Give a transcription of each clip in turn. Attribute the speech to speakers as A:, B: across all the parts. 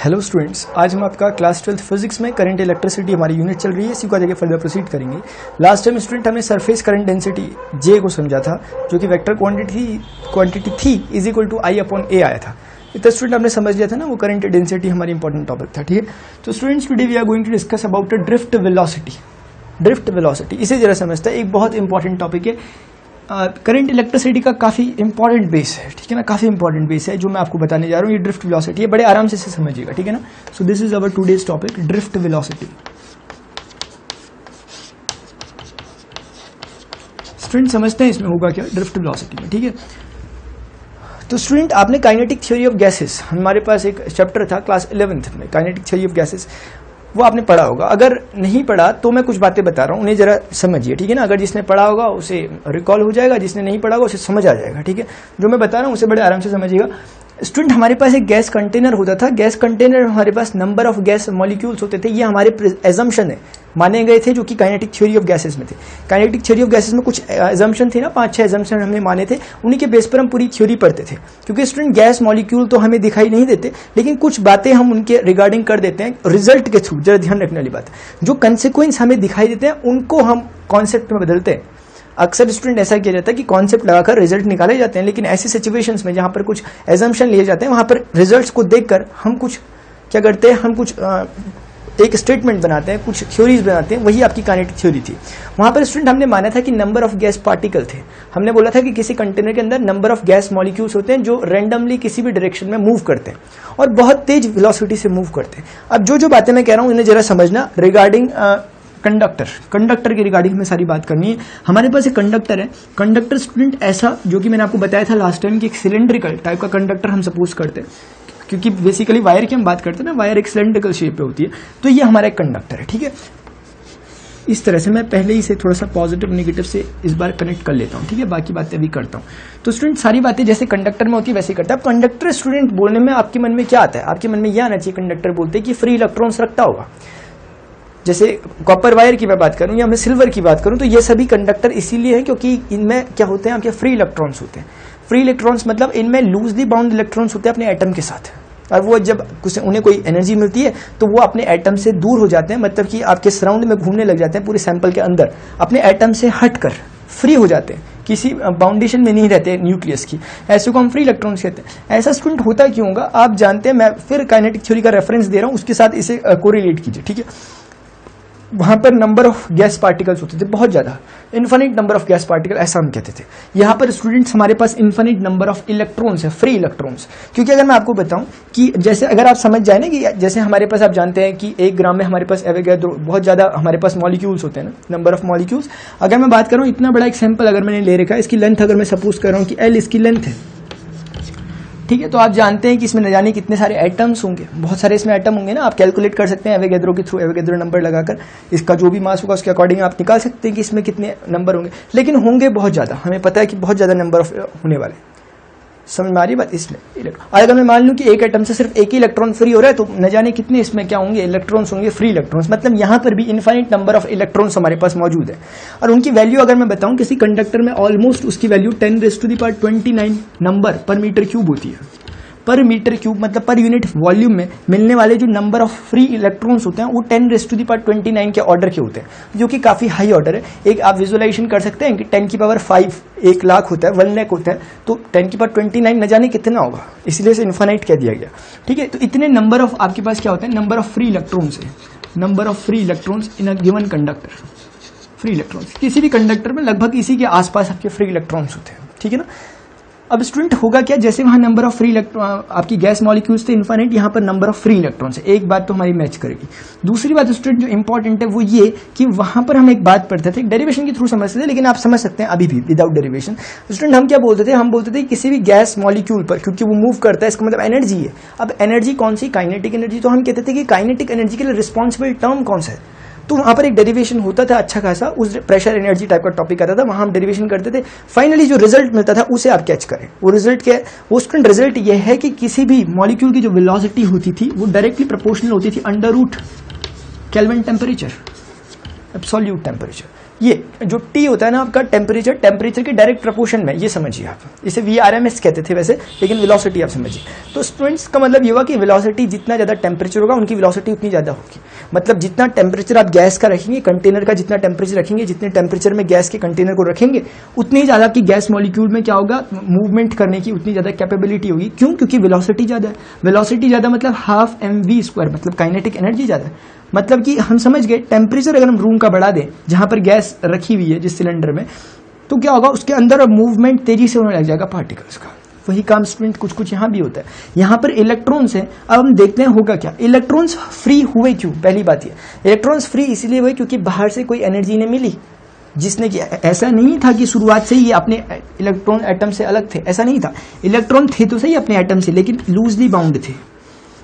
A: Hello students, आज हम आपका क्लास 12th फिजिक्स में करंट इलेक्ट्रिसिटी हमारी यूनिट चल रही है। इसी को आगे फर्दर प्रोसीड करेंगे। लास्ट टाइम स्टूडेंट हमने सरफेस करंट डेंसिटी जे को समझा था, जो कि वेक्टर क्वांटिटी थी is equal to I upon A आया था। इतना स्टूडेंट हमने समझ लिया था ना, वो करंट डेंसिटी हमारी इंपॉर्टेंट टॉपिक था। ठीक है, तो students today we are going to discuss about drift velocity. Drift velocity इसे जरा समझता है, एक बहुत इंपॉर्टेंट टॉपिक है। करंट इलेक्ट्रिसिटी का काफ़ी इंपॉर्टेंट बेस है, ठीक है ना, काफ़ी इंपॉर्टेंट बेस है जो मैं आपको बताने जा रहा हूँ। ये ड्रिफ्ट वेलोसिटी है, बड़े आराम से इसे समझिएगा, ठीक है ना। So this is our today's topic, drift velocity. Student समझते हैं इसमें होगा क्या ड्रिफ्ट वेलोसिटी में, ठीक है। तो स्टूडेंट आपने काइनेटिक थ्योरी ऑफ गैसेस, हमारे पास एक चैप्टर था क्लास 11th में, काइनेटिक थ्योरी ऑफ गैसेस, वो आपने पढ़ा होगा। अगर नहीं पढ़ा तो मैं कुछ बातें बता रहा हूँ, उन्हें जरा समझिए, ठीक है ना। अगर जिसने पढ़ा होगा उसे रिकॉल हो जाएगा, जिसने नहीं पढ़ा होगा उसे समझ आ जाएगा, ठीक है। जो मैं बता रहा हूँ उसे बड़े आराम से समझिएगा। स्टूडेंट हमारे पास एक गैस कंटेनर होता था, गैस कंटेनर हमारे पास नंबर ऑफ गैस मॉलिक्यूल्स होते थे। ये हमारे एजम्पशन है, माने गए थे, जो कि काइनेटिक थ्योरी ऑफ गैसेस में थे। काइनेटिक थ्योरी ऑफ गैसेस में कुछ एजम्पशन थे ना, 5-6 एजम्पशन हमने माने थे, उन्हीं के बेस पर हम पूरी थ्योरी पढ़ते थे। क्योंकि स्टूडेंट गैस मॉलिक्यूल तो हमें दिखाई नहीं देते, लेकिन कुछ बातें हम उनके रिगार्डिंग कर देते हैं रिजल्ट के थ्रू। जरा ध्यान रखने वाली बात, जो कंसिक्वेंस हमें दिखाई देते हैं उनको हम कॉन्सेप्ट में बदलते हैं। अक्सर स्टूडेंट ऐसा किया जाता है कि कॉन्सेप्ट लगाकर रिजल्ट निकाले जाते हैं, लेकिन ऐसी सिचुएशंस में जहां पर कुछ एजम्पशन लिए जाते हैं, वहां पर रिजल्ट्स को देखकर हम कुछ क्या करते हैं, हम कुछ एक स्टेटमेंट बनाते हैं, कुछ थ्योरीज बनाते हैं। वही आपकी काइनेटिक थ्योरी थी। वहां पर स्टूडेंट हमने माना था कि नंबर ऑफ गैस पार्टिकल थे। हमने बोला था कि किसी कंटेनर के अंदर नंबर ऑफ गैस मॉलिक्यूल्स होते हैं जो रैंडमली किसी भी डायरेक्शन में मूव करते हैं और बहुत तेज वेलोसिटी से मूव करते हैं। अब जो बातें मैं कह रहा हूं इन्हें जरा समझना। रिगार्डिंग कंडक्टर के रिगार्डिंग में सारी बात करनी है। हमारे पास एक कंडक्टर है। कंडक्टर स्टूडेंट ऐसा, जो कि मैंने आपको बताया था लास्ट टाइम, कि एक सिलेंड्रिकल टाइप का कंडक्टर हम सपोज करते हैं, क्योंकि बेसिकली वायर की हम बात करते हैं ना, वायर एक सिलेंड्रिकल शेप पे होती है। तो ये हमारा एक कंडक्टर है, ठीक है। इस तरह से मैं पहले ही से थोड़ा सा पॉजिटिव नेगेटिव से इस बार कनेक्ट कर लेता हूँ, ठीक है। बाकी बातें अभी करता हूँ। तो स्टूडेंट सारी बातें जैसे कंडक्टर में होती है वैसे ही करता है। अब कंडक्टर स्टूडेंट बोलने में आपके मन में क्या आता है? आपके मन में यह आना चाहिए, कंडक्टर बोलते हैं कि फ्री इलेक्ट्रॉन्स रखता होगा। जैसे कॉपर वायर की मैं बात करूं या मैं सिल्वर की बात करूं, तो ये सभी कंडक्टर इसीलिए है क्योंकि इनमें क्या होते हैं, आपके फ्री इलेक्ट्रॉन्स होते हैं। फ्री इलेक्ट्रॉन्स मतलब इनमें लूजली बाउंड इलेक्ट्रॉन्स होते हैं अपने एटम के साथ, और वो जब उन्हें कोई एनर्जी मिलती है तो वो अपने एटम से दूर हो जाते हैं, मतलब कि आपके सराउंड में घूमने लग जाते हैं, पूरे सैंपल के अंदर अपने एटम से हटकर फ्री हो जाते हैं, किसी बाउंडेशन में नहीं रहते न्यूक्लियस की। ऐसे को हम फ्री इलेक्ट्रॉन्स कहते हैं। ऐसा स्टूडेंट होता क्यों होगा आप जानते हैं। मैं फिर काइनेटिक थ्योरी का रेफरेंस दे रहा हूं, उसके साथ इसे कोरिलेट कीजिए, ठीक है। वहां पर नंबर ऑफ गैस पार्टिकल्स होते थे, बहुत ज्यादा, infinite number of gas particle, ऐसा हम कहते थे। यहाँ पर स्टूडेंट्स हमारे पास इन्फिनिट नंबर ऑफ इलेक्ट्रॉन्स है, फ्री इलेक्ट्रॉन्स। क्योंकि अगर मैं आपको बताऊं कि जैसे अगर आप समझ जाए ना कि जैसे हमारे पास, आप जानते हैं कि 1 ग्राम में हमारे पास एवोगैड्रो, बहुत ज्यादा हमारे पास मॉलिक्यूल्स होते हैं ना, नंबर ऑफ मॉलिक्यूल्स। अगर मैं बात करूं, इतना बड़ा एक सैंपल अगर मैंने ले रखा है, इसकी लेंथ अगर मैं सपोज कर रहा हूं कि L इसकी लेंथ है, ठीक है। तो आप जानते हैं कि इसमें न जाने कितने सारे एटम्स होंगे, बहुत सारे इसमें एटम होंगे ना। आप कैलकुलेट कर सकते हैं एवोगैड्रो के थ्रू, एवोगैड्रो नंबर लगाकर इसका जो भी मास होगा उसके अकॉर्डिंग आप निकाल सकते हैं कि इसमें कितने नंबर होंगे। लेकिन होंगे बहुत ज्यादा, हमें पता है कि बहुत ज्यादा नंबर ऑफ होने वाले। समझ में आ रही बात? इसमें अगर मैं मान लूं कि एक एटम से सिर्फ एक ही इलेक्ट्रॉन फ्री हो रहा है, तो न जाने कितने इसमें क्या होंगे, इलेक्ट्रॉन्स होंगे, फ्री इलेक्ट्रॉन्स। मतलब यहां पर भी इनफाइनाइट नंबर ऑफ इलेक्ट्रॉन्स हमारे पास मौजूद है। और उनकी वैल्यू अगर मैं बताऊं, किसी कंडक्टर में ऑलमोस्ट उसकी वैल्यू 10⁻29 नंबर पर मीटर क्यूब होती है। पर मीटर क्यूब मतलब पर यूनिट वॉल्यूम में मिलने वाले जो नंबर ऑफ फ्री इलेक्ट्रॉन्स होते हैं वो 10⁻29 के ऑर्डर के होते हैं, जो कि काफी हाई ऑर्डर है। एक आप विजुअलाइजेशन कर सकते हैं कि 10⁵ 1 लाख होता है, 1 लाख होता है, तो 10⁻29 न जाने कितना होगा, इसलिए इसे इन्फिनिट कह दिया गया, ठीक है। तो इतने नंबर ऑफ आपके पास क्या होते हैं, नंबर ऑफ फ्री इलेक्ट्रॉन्स है, number of free electrons in a given conductor. Free electrons किसी भी कंडक्टर में लगभग इसी के आसपास आपके फ्री इलेक्ट्रॉन्स होते हैं, ठीक है ना। अब स्टूडेंट होगा क्या, जैसे वहां नंबर ऑफ फ्री इलेक्ट्रॉन, आपकी गैस मॉलिक्यूल्स थे इनफिनिट, यहाँ पर नंबर ऑफ फ्री इलेक्ट्रॉन्स है। एक बात तो हमारी मैच करेगी। दूसरी बात स्टूडेंट जो इंपॉर्टेंट है वो ये कि वहां पर हम एक बात पढ़ते थे, डेरिवेशन के थ्रू समझते थे, लेकिन आप समझ सकते हैं अभी भी विदाउट डेरिवेशन। स्टूडेंट हम क्या बोलते थे, हम बोलते थे किसी भी गैस मॉलिक्यूल पर, क्योंकि वो मूव करता है, इसका मतलब एनर्जी है। अब एनर्जी कौन सी, काइनेटिक एनर्जी। तो हम कहते थे कि काइनेटिक एनर्जी के लिए रिस्पॉन्सिबल टर्म कौन सा है, तो वहां पर एक डेरिवेशन होता था अच्छा खासा, उस प्रेशर एनर्जी टाइप का टॉपिक आता था, वहां हम डेरिवेशन करते थे। फाइनली जो रिजल्ट मिलता था उसे आप कैच करें। वो रिजल्ट क्या है, वो स्टूडेंट रिजल्ट ये है कि किसी भी मॉलिक्यूल की जो वेलोसिटी होती थी वो डायरेक्टली प्रोपोर्शनल होती थी under root kelvin temperature, absolute temperature. ये जो T होता है ना आपका टेम्परेचर के डायरेक्ट प्रपोर्शन में, ये समझिए आप, इसे VRMS कहते थे वैसे, लेकिन वेलोसिटी आप समझिए। तो स्टूडेंट्स का मतलब ये हुआ कि वेलोसिटी जितना ज्यादा टेम्परेचर होगा उनकी वेलोसिटी उतनी ज्यादा होगी। मतलब जितना टेम्परेचर आप गैस का रखेंगे, कंटेनर का जितना टेम्परेचर रखेंगे, जितने टेम्परेचर में गैस के कंटेनर को रखेंगे, उतनी ज्यादा आपकी गैस मॉलिक्यूल में क्या होगा, मूवमेंट करने की उतनी ज्यादा कैपेबिलिटी होगी। क्यों? क्योंकि वेलोसिटी ज्यादा है। वेलोसिटी ज्यादा मतलब हाफ mv², मतलब काइनेटिक एनर्जी ज्यादा है। मतलब कि हम समझ गए, टेम्परेचर अगर हम रूम का बढ़ा दें जहां पर गैस रखी हुई है जिस सिलेंडर में, तो क्या होगा, उसके अंदर अब मूवमेंट तेजी से होने लग जाएगा पार्टिकल्स का। वही काम स्टूडेंट कुछ कुछ यहां भी होता है। यहां पर इलेक्ट्रॉन्स हैं, अब हम देखते हैं होगा क्या। इलेक्ट्रॉन्स फ्री हुए क्यों? पहली बात ये, इलेक्ट्रॉन्स फ्री इसलिए हुए क्योंकि बाहर से कोई एनर्जी ने मिली, जिसने किया। ऐसा नहीं था कि शुरुआत से ही ये अपने इलेक्ट्रॉन एटम से अलग थे, ऐसा नहीं था। इलेक्ट्रॉन थे तो सही अपने एटम से, लेकिन लूजली बाउंड थे।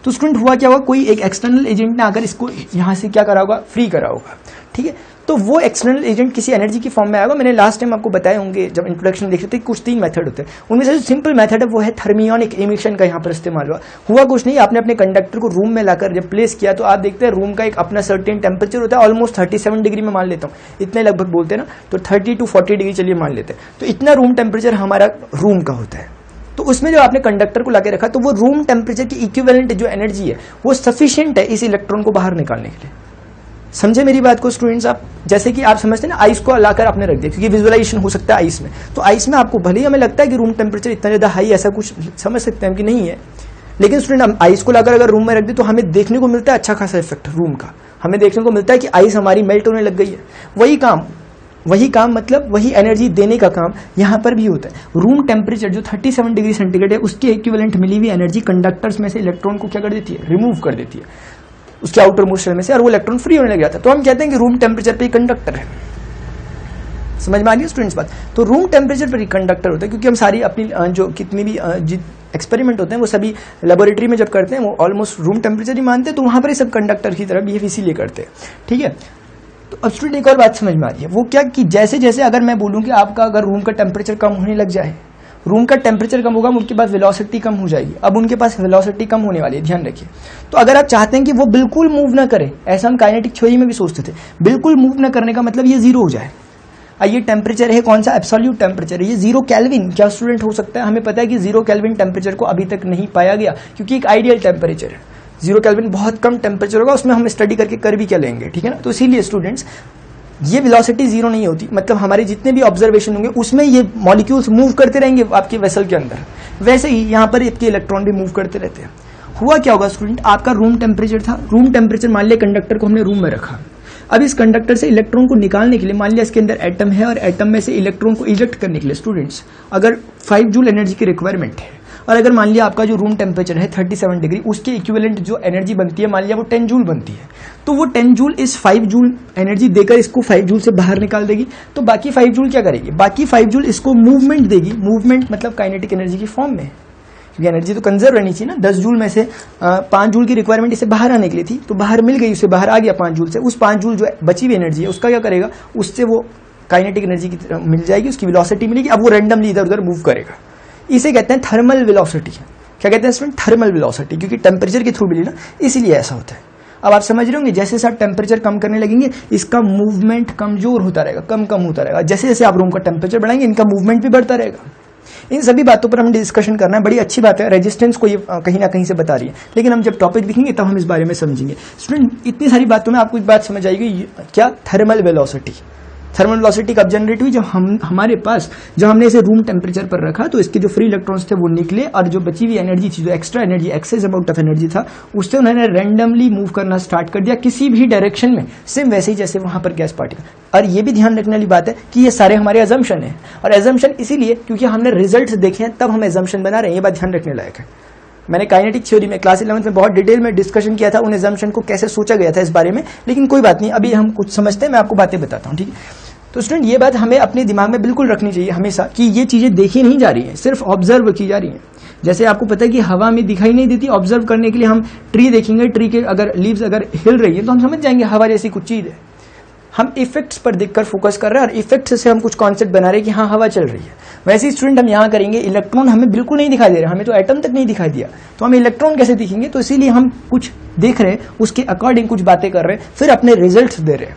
A: तो स्टूडेंट हुआ क्या होगा, कोई एक एक्सटर्नल एजेंट ने आकर इसको यहां से क्या करा होगा, फ्री करा होगा। ठीक है, तो वो एक्सटर्नल एजेंट किसी एनर्जी की फॉर्म में आएगा। मैंने लास्ट टाइम आपको बताए होंगे जब इंट्रोडक्शन देख रहे थे, कुछ 3 मेथड होते हैं, उनमें से जो सिंपल मेथड है वो है थर्मियोनिक एमिशन का यहाँ पर इस्तेमाल हुआ कुछ नहीं, आपने अपने कंडक्टर को रूम में लाकर जब प्लेस किया तो आप देखते हैं रूम का एक अपना सर्टेन टेम्परेचर होता है, ऑलमोस्ट 37 डिग्री में मान लेता हूँ, इतने लगभग बोलते हैं ना, तो 30 to 40 डिग्री चलिए मान लेते हैं। तो इतना रूम टेम्परेचर हमारा रूम का होता है। तो उसमें जो आपने कंडक्टर को लाके रखा, तो वो रूम टेम्परेचर की इक्विवेलेंट जो एनर्जी है वो सफिशिएंट है इस इलेक्ट्रॉन को बाहर निकालने के लिए। समझे मेरी बात को स्टूडेंट्स आप? जैसे कि आप समझते हैं ना, आइस को लाकर आपने रख दिया, क्योंकि विजुअलाइजेशन हो सकता है आइस में, तो आइस में आपको भले ही हमें लगता है कि रूम टेम्परेचर इतना ज्यादा हाई, ऐसा कुछ समझ सकते हैं कि नहीं है, लेकिन स्टूडेंट हम आइस को लाकर अगर रूम में रख दे तो हमें देखने को मिलता है अच्छा खासा इफेक्ट रूम का, हमें देखने को मिलता है कि आइस हमारी मेल्ट होने लग गई है। वही काम मतलब वही एनर्जी देने का काम यहां पर भी होता है। रूम टेम्परेचर जो 37 डिग्री सेंटीग्रेड है, उसके इक्विवेलेंट मिली हुई एनर्जी कंडक्टर्स में से इलेक्ट्रॉन को क्या कर देती है, रिमूव कर देती है उसके आउटर मोस्ट शेल में से, और वो इलेक्ट्रॉन फ्री होने लग जाता है। तो हम कहते हैं कि रूम टेम्परेचर पे कंडक्टर है। समझ में आ रही है स्टूडेंट्स बात? तो रूम टेम्परेचर पर ही कंडक्टर होता है, क्योंकि हम सारी अपनी जो कितनी भी एक्सपेरिमेंट होते हैं वो सभी लेबोरेटरी में जब करते हैं वो ऑलमोस्ट रूम टेम्परेचर ही मानते हैं, तो वहां पर ही सब कंडक्टर की तरह बिहेव इसीलिए करते हैं। ठीक है, तो अब स्टूडेंट एक और बात समझ में आ रही है, वो क्या कि जैसे जैसे अगर मैं बोलूं कि आपका अगर रूम का टेम्परेचर कम होने लग जाए, रूम का टेम्परेचर कम होगा, उनके पास वेलोसिटी कम हो जाएगी। अब उनके पास वेलोसिटी कम होने वाली है, ध्यान रखिए। तो अगर आप चाहते हैं कि वो बिल्कुल मूव ना करे, ऐसा हम काइनेटिक थ्योरी में भी सोचते थे, बिल्कुल मूव ना करने का मतलब ये जीरो हो जाए। ये टेम्परेचर है कौन सा, एब्सोल्यूट टेम्परेचर है, ये 0 केल्विन क्या स्टूडेंट हो सकता है? हमें पता है कि 0 केल्विन टेम्परेचर को अभी तक नहीं पाया गया, क्योंकि एक आइडियल टेम्परेचर है। 0 केल्विन बहुत कम टेम्परेचर होगा, उसमें हम स्टडी करके कर भी क्या लेंगे, ठीक है ना। तो इसीलिए स्टूडेंट्स ये वेलोसिटी 0 नहीं होती, मतलब हमारे जितने भी ऑब्जर्वेशन होंगे उसमें ये मॉलिक्यूल्स मूव करते रहेंगे आपके वेसल के अंदर, वैसे ही यहाँ पर आपके इलेक्ट्रॉन भी मूव करते रहते हैं। हुआ क्या होगा स्टूडेंट, आपका रूम टेम्परेचर था, रूम टेम्परेचर मान लिया कंडक्टर को हमने रूम में रखा। अब इस कंडक्टर से इलेक्ट्रॉन को निकालने के लिए मान लिया इसके अंदर एटम है, और एटम में से इलेक्ट्रॉन को इजेक्ट करने के लिए स्टूडेंट्स अगर 5 जूल एनर्जी की रिक्वायरमेंट है, और अगर मान लिया आपका जो रूम टेम्परेचर है 37 डिग्री, उसके इक्विवेलेंट जो एनर्जी बनती है मान लिया वो 10 जूल बनती है, तो वो 10 जूल इस 5 जूल एनर्जी देकर इसको 5 जूल से बाहर निकाल देगी। तो बाकी 5 जूल क्या करेगी, बाकी 5 जूल इसको मूवमेंट देगी, मूवमेंट मतलब काइनेटिक एनर्जी की फॉर्म में, क्योंकि एनर्जी तो कंजर्व रहनी चाहिए ना। 10 जूल में से 5 जूल की रिक्वायरमेंट इसे बाहर आने के लिए थी, तो बाहर मिल गई, उसे बाहर आ गया 5 जूल से। उस 5 जूल जो बची हुई एनर्जी है उसका क्या करेगा, उससे वो काइनेटिक एनर्जी की मिल जाएगी, उसकी वेलोसिटी मिलेगी। अब वो रैंडमली इधर उधर मूव करेगा, इसे कहते हैं थर्मल वेलोसिटी। क्या कहते हैं स्टूडेंट, थर्मल वेलोसिटी, क्योंकि टेम्परेचर के थ्रू मिली ना, इसीलिए ऐसा होता है। अब आप समझ रहे होंगे, जैसे जैसे आप टेम्परेचर कम करने लगेंगे इसका मूवमेंट कमजोर होता रहेगा, कम होता रहेगा। जैसे जैसे आप रूम का टेम्परेचर बढ़ाएंगे इनका मूवमेंट भी बढ़ता रहेगा। इन सभी बातों पर हम डिस्कशन करना है, बड़ी अच्छी बात है। रेजिस्टेंस को ये कहीं ना कहीं से बता रही है, लेकिन हम जब टॉपिक लिखेंगे तब हम इस बारे में समझेंगे। स्टूडेंट इतनी सारी बातों में आपको एक बात समझ आएगी, क्या थर्मल वेलोसिटी। थर्मल वेलोसिटी कब जनरेट हुई, जब हमारे पास जब हमने इसे रूम टेम्परेचर पर रखा तो इसके जो फ्री इलेक्ट्रॉन्स थे वो निकले, और जो बची हुई एनर्जी थी, जो extra energy, excess amount of energy था, उससे उन्होंने रैंडमली मूव करना स्टार्ट कर दिया किसी भी डायरेक्शन में, सेम वैसे ही जैसे वहां पर गैस पार्टिकल। और ये भी ध्यान रखने वाली बात है कि ये सारे हमारे एजम्पशन है, और एजम्पशन इसीलिए क्योंकि हमने रिजल्ट देखे हैं तब हम एजम्पशन बना रहे हैं, ये बात ध्यान रखने लायक है। मैंने काइनेटिक थ्योरी में क्लास 11 में बहुत डिटेल में डिस्कशन किया था उन एजम्पशन को कैसे सोचा गया था इस बारे में, लेकिन कोई बात नहीं, अभी हम कुछ समझते हैं, मैं आपको बातें बताता हूँ, ठीक है। तो स्टूडेंट ये बात हमें अपने दिमाग में बिल्कुल रखनी चाहिए हमेशा कि ये चीजें देखी नहीं जा रही हैं, सिर्फ ऑब्जर्व की जा रही हैं। जैसे आपको पता है कि हवा में दिखाई नहीं देती, ऑब्जर्व करने के लिए हम ट्री देखेंगे, ट्री के अगर लीव्स अगर हिल रही है तो हम समझ जाएंगे हवा जैसी कुछ चीज है। हम इफेक्ट्स पर देखकर फोकस कर रहे हैं, और इफेक्ट्स से हम कुछ कॉन्सेप्ट बना रहे हैं कि हाँ हवा चल रही है। वैसे ही स्टूडेंट हम यहाँ करेंगे, इलेक्ट्रॉन हमें बिल्कुल नहीं दिखाई दे रहा, हमें तो एटम तक नहीं दिखाई दिया, तो हमें इलेक्ट्रॉन कैसे दिखेंगे। तो इसीलिए हम कुछ देख रहे हैं, उसके अकॉर्डिंग कुछ बातें कर रहे हैं, फिर अपने रिजल्ट दे रहे हैं,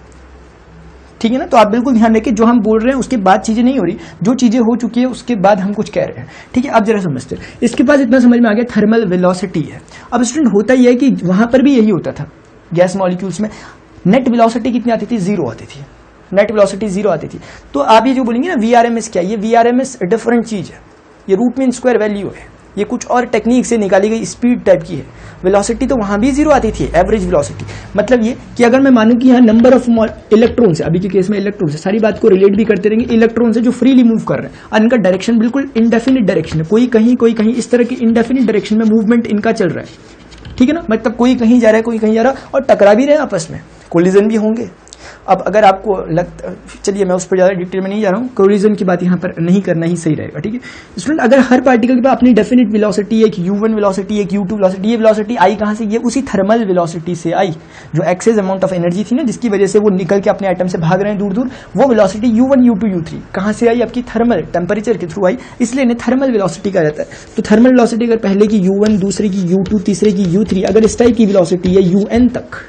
A: ठीक है ना। तो आप बिल्कुल ध्यान रखिए, जो हम बोल रहे हैं उसके बाद चीजें नहीं हो रही, जो चीजें हो चुकी है उसके बाद हम कुछ कह रहे हैं, ठीक है। अब जरा समझते हैं, इसके पास इतना समझ में आ गया थर्मल वेलोसिटी है। अब स्टूडेंट होता ही है कि वहां पर भी यही होता था गैस मॉलिक्यूल्स में, नेट वेलोसिटी कितनी आती थी, 0 आती थी, नेट वेलोसिटी 0 आती थी। तो आप ये जो बोलेंगे ना VRMS क्या, ये VRMS डिफरेंट चीज है, ये रूट मीन स्क्वायर वैल्यू है, ये कुछ और टेक्निक से निकाली गई स्पीड टाइप की है। वेलोसिटी तो वहां भी 0 आती थी, एवरेज वेलोसिटी। मतलब ये कि अगर मैं मानूं कि यहाँ नंबर ऑफ इलेक्ट्रॉन्स है, अभी के केस में इलेक्ट्रॉन्स है, सारी बात को रिलेट भी करते रहेंगे, इलेक्ट्रॉन्स है जो फ्रीली मूव कर रहे हैं और इनका डायरेक्शन बिल्कुल इंडेफिनिट डायरेक्शन है, कोई कहीं इस तरह की इंडेफिनिट डायरेक्शन में मूवमेंट इनका चल रहा है, ठीक है ना। मतलब कोई कहीं जा रहा है, कोई कहीं जा रहा है, और टकरा भी रहे हैं आपस में, कोलिजन भी होंगे। अब अगर आपको लगता, चलिए मैं उस पर ज्यादा डिटेल में नहीं जा रहा हूँ, कोलिजन की बात यहाँ पर नहीं करना ही सही रहेगा, ठीक है स्टूडेंट। अगर हर पार्टिकल के पास अपनी डेफिनेट वेलोसिटी, एक U1 वेलोसिटी, एक U2 वेलोसिटी, ये वेलोसिटी आई कहाँ से, ये उसी थर्मल वेलोसिटी से आई, जो एक्सेस अमाउंट ऑफ एनर्जी थी ना, जिसकी वजह से वो निकल के अपने एटम से भाग रहे हैं दूर दूर, वो वेलोसिटी U1, U2, U3 कहाँ से आई, आपकी थर्मल टेम्परेचर के थ्रू आई, इसलिए इन्हें थर्मल वेलोसिटी कहा जाता है। तो थर्मल वेलोसिटी अगर पहले की U1, दूसरे की U2, तीसरे की U3, अगर इस टाइप की वेलोसिटी है UN तक,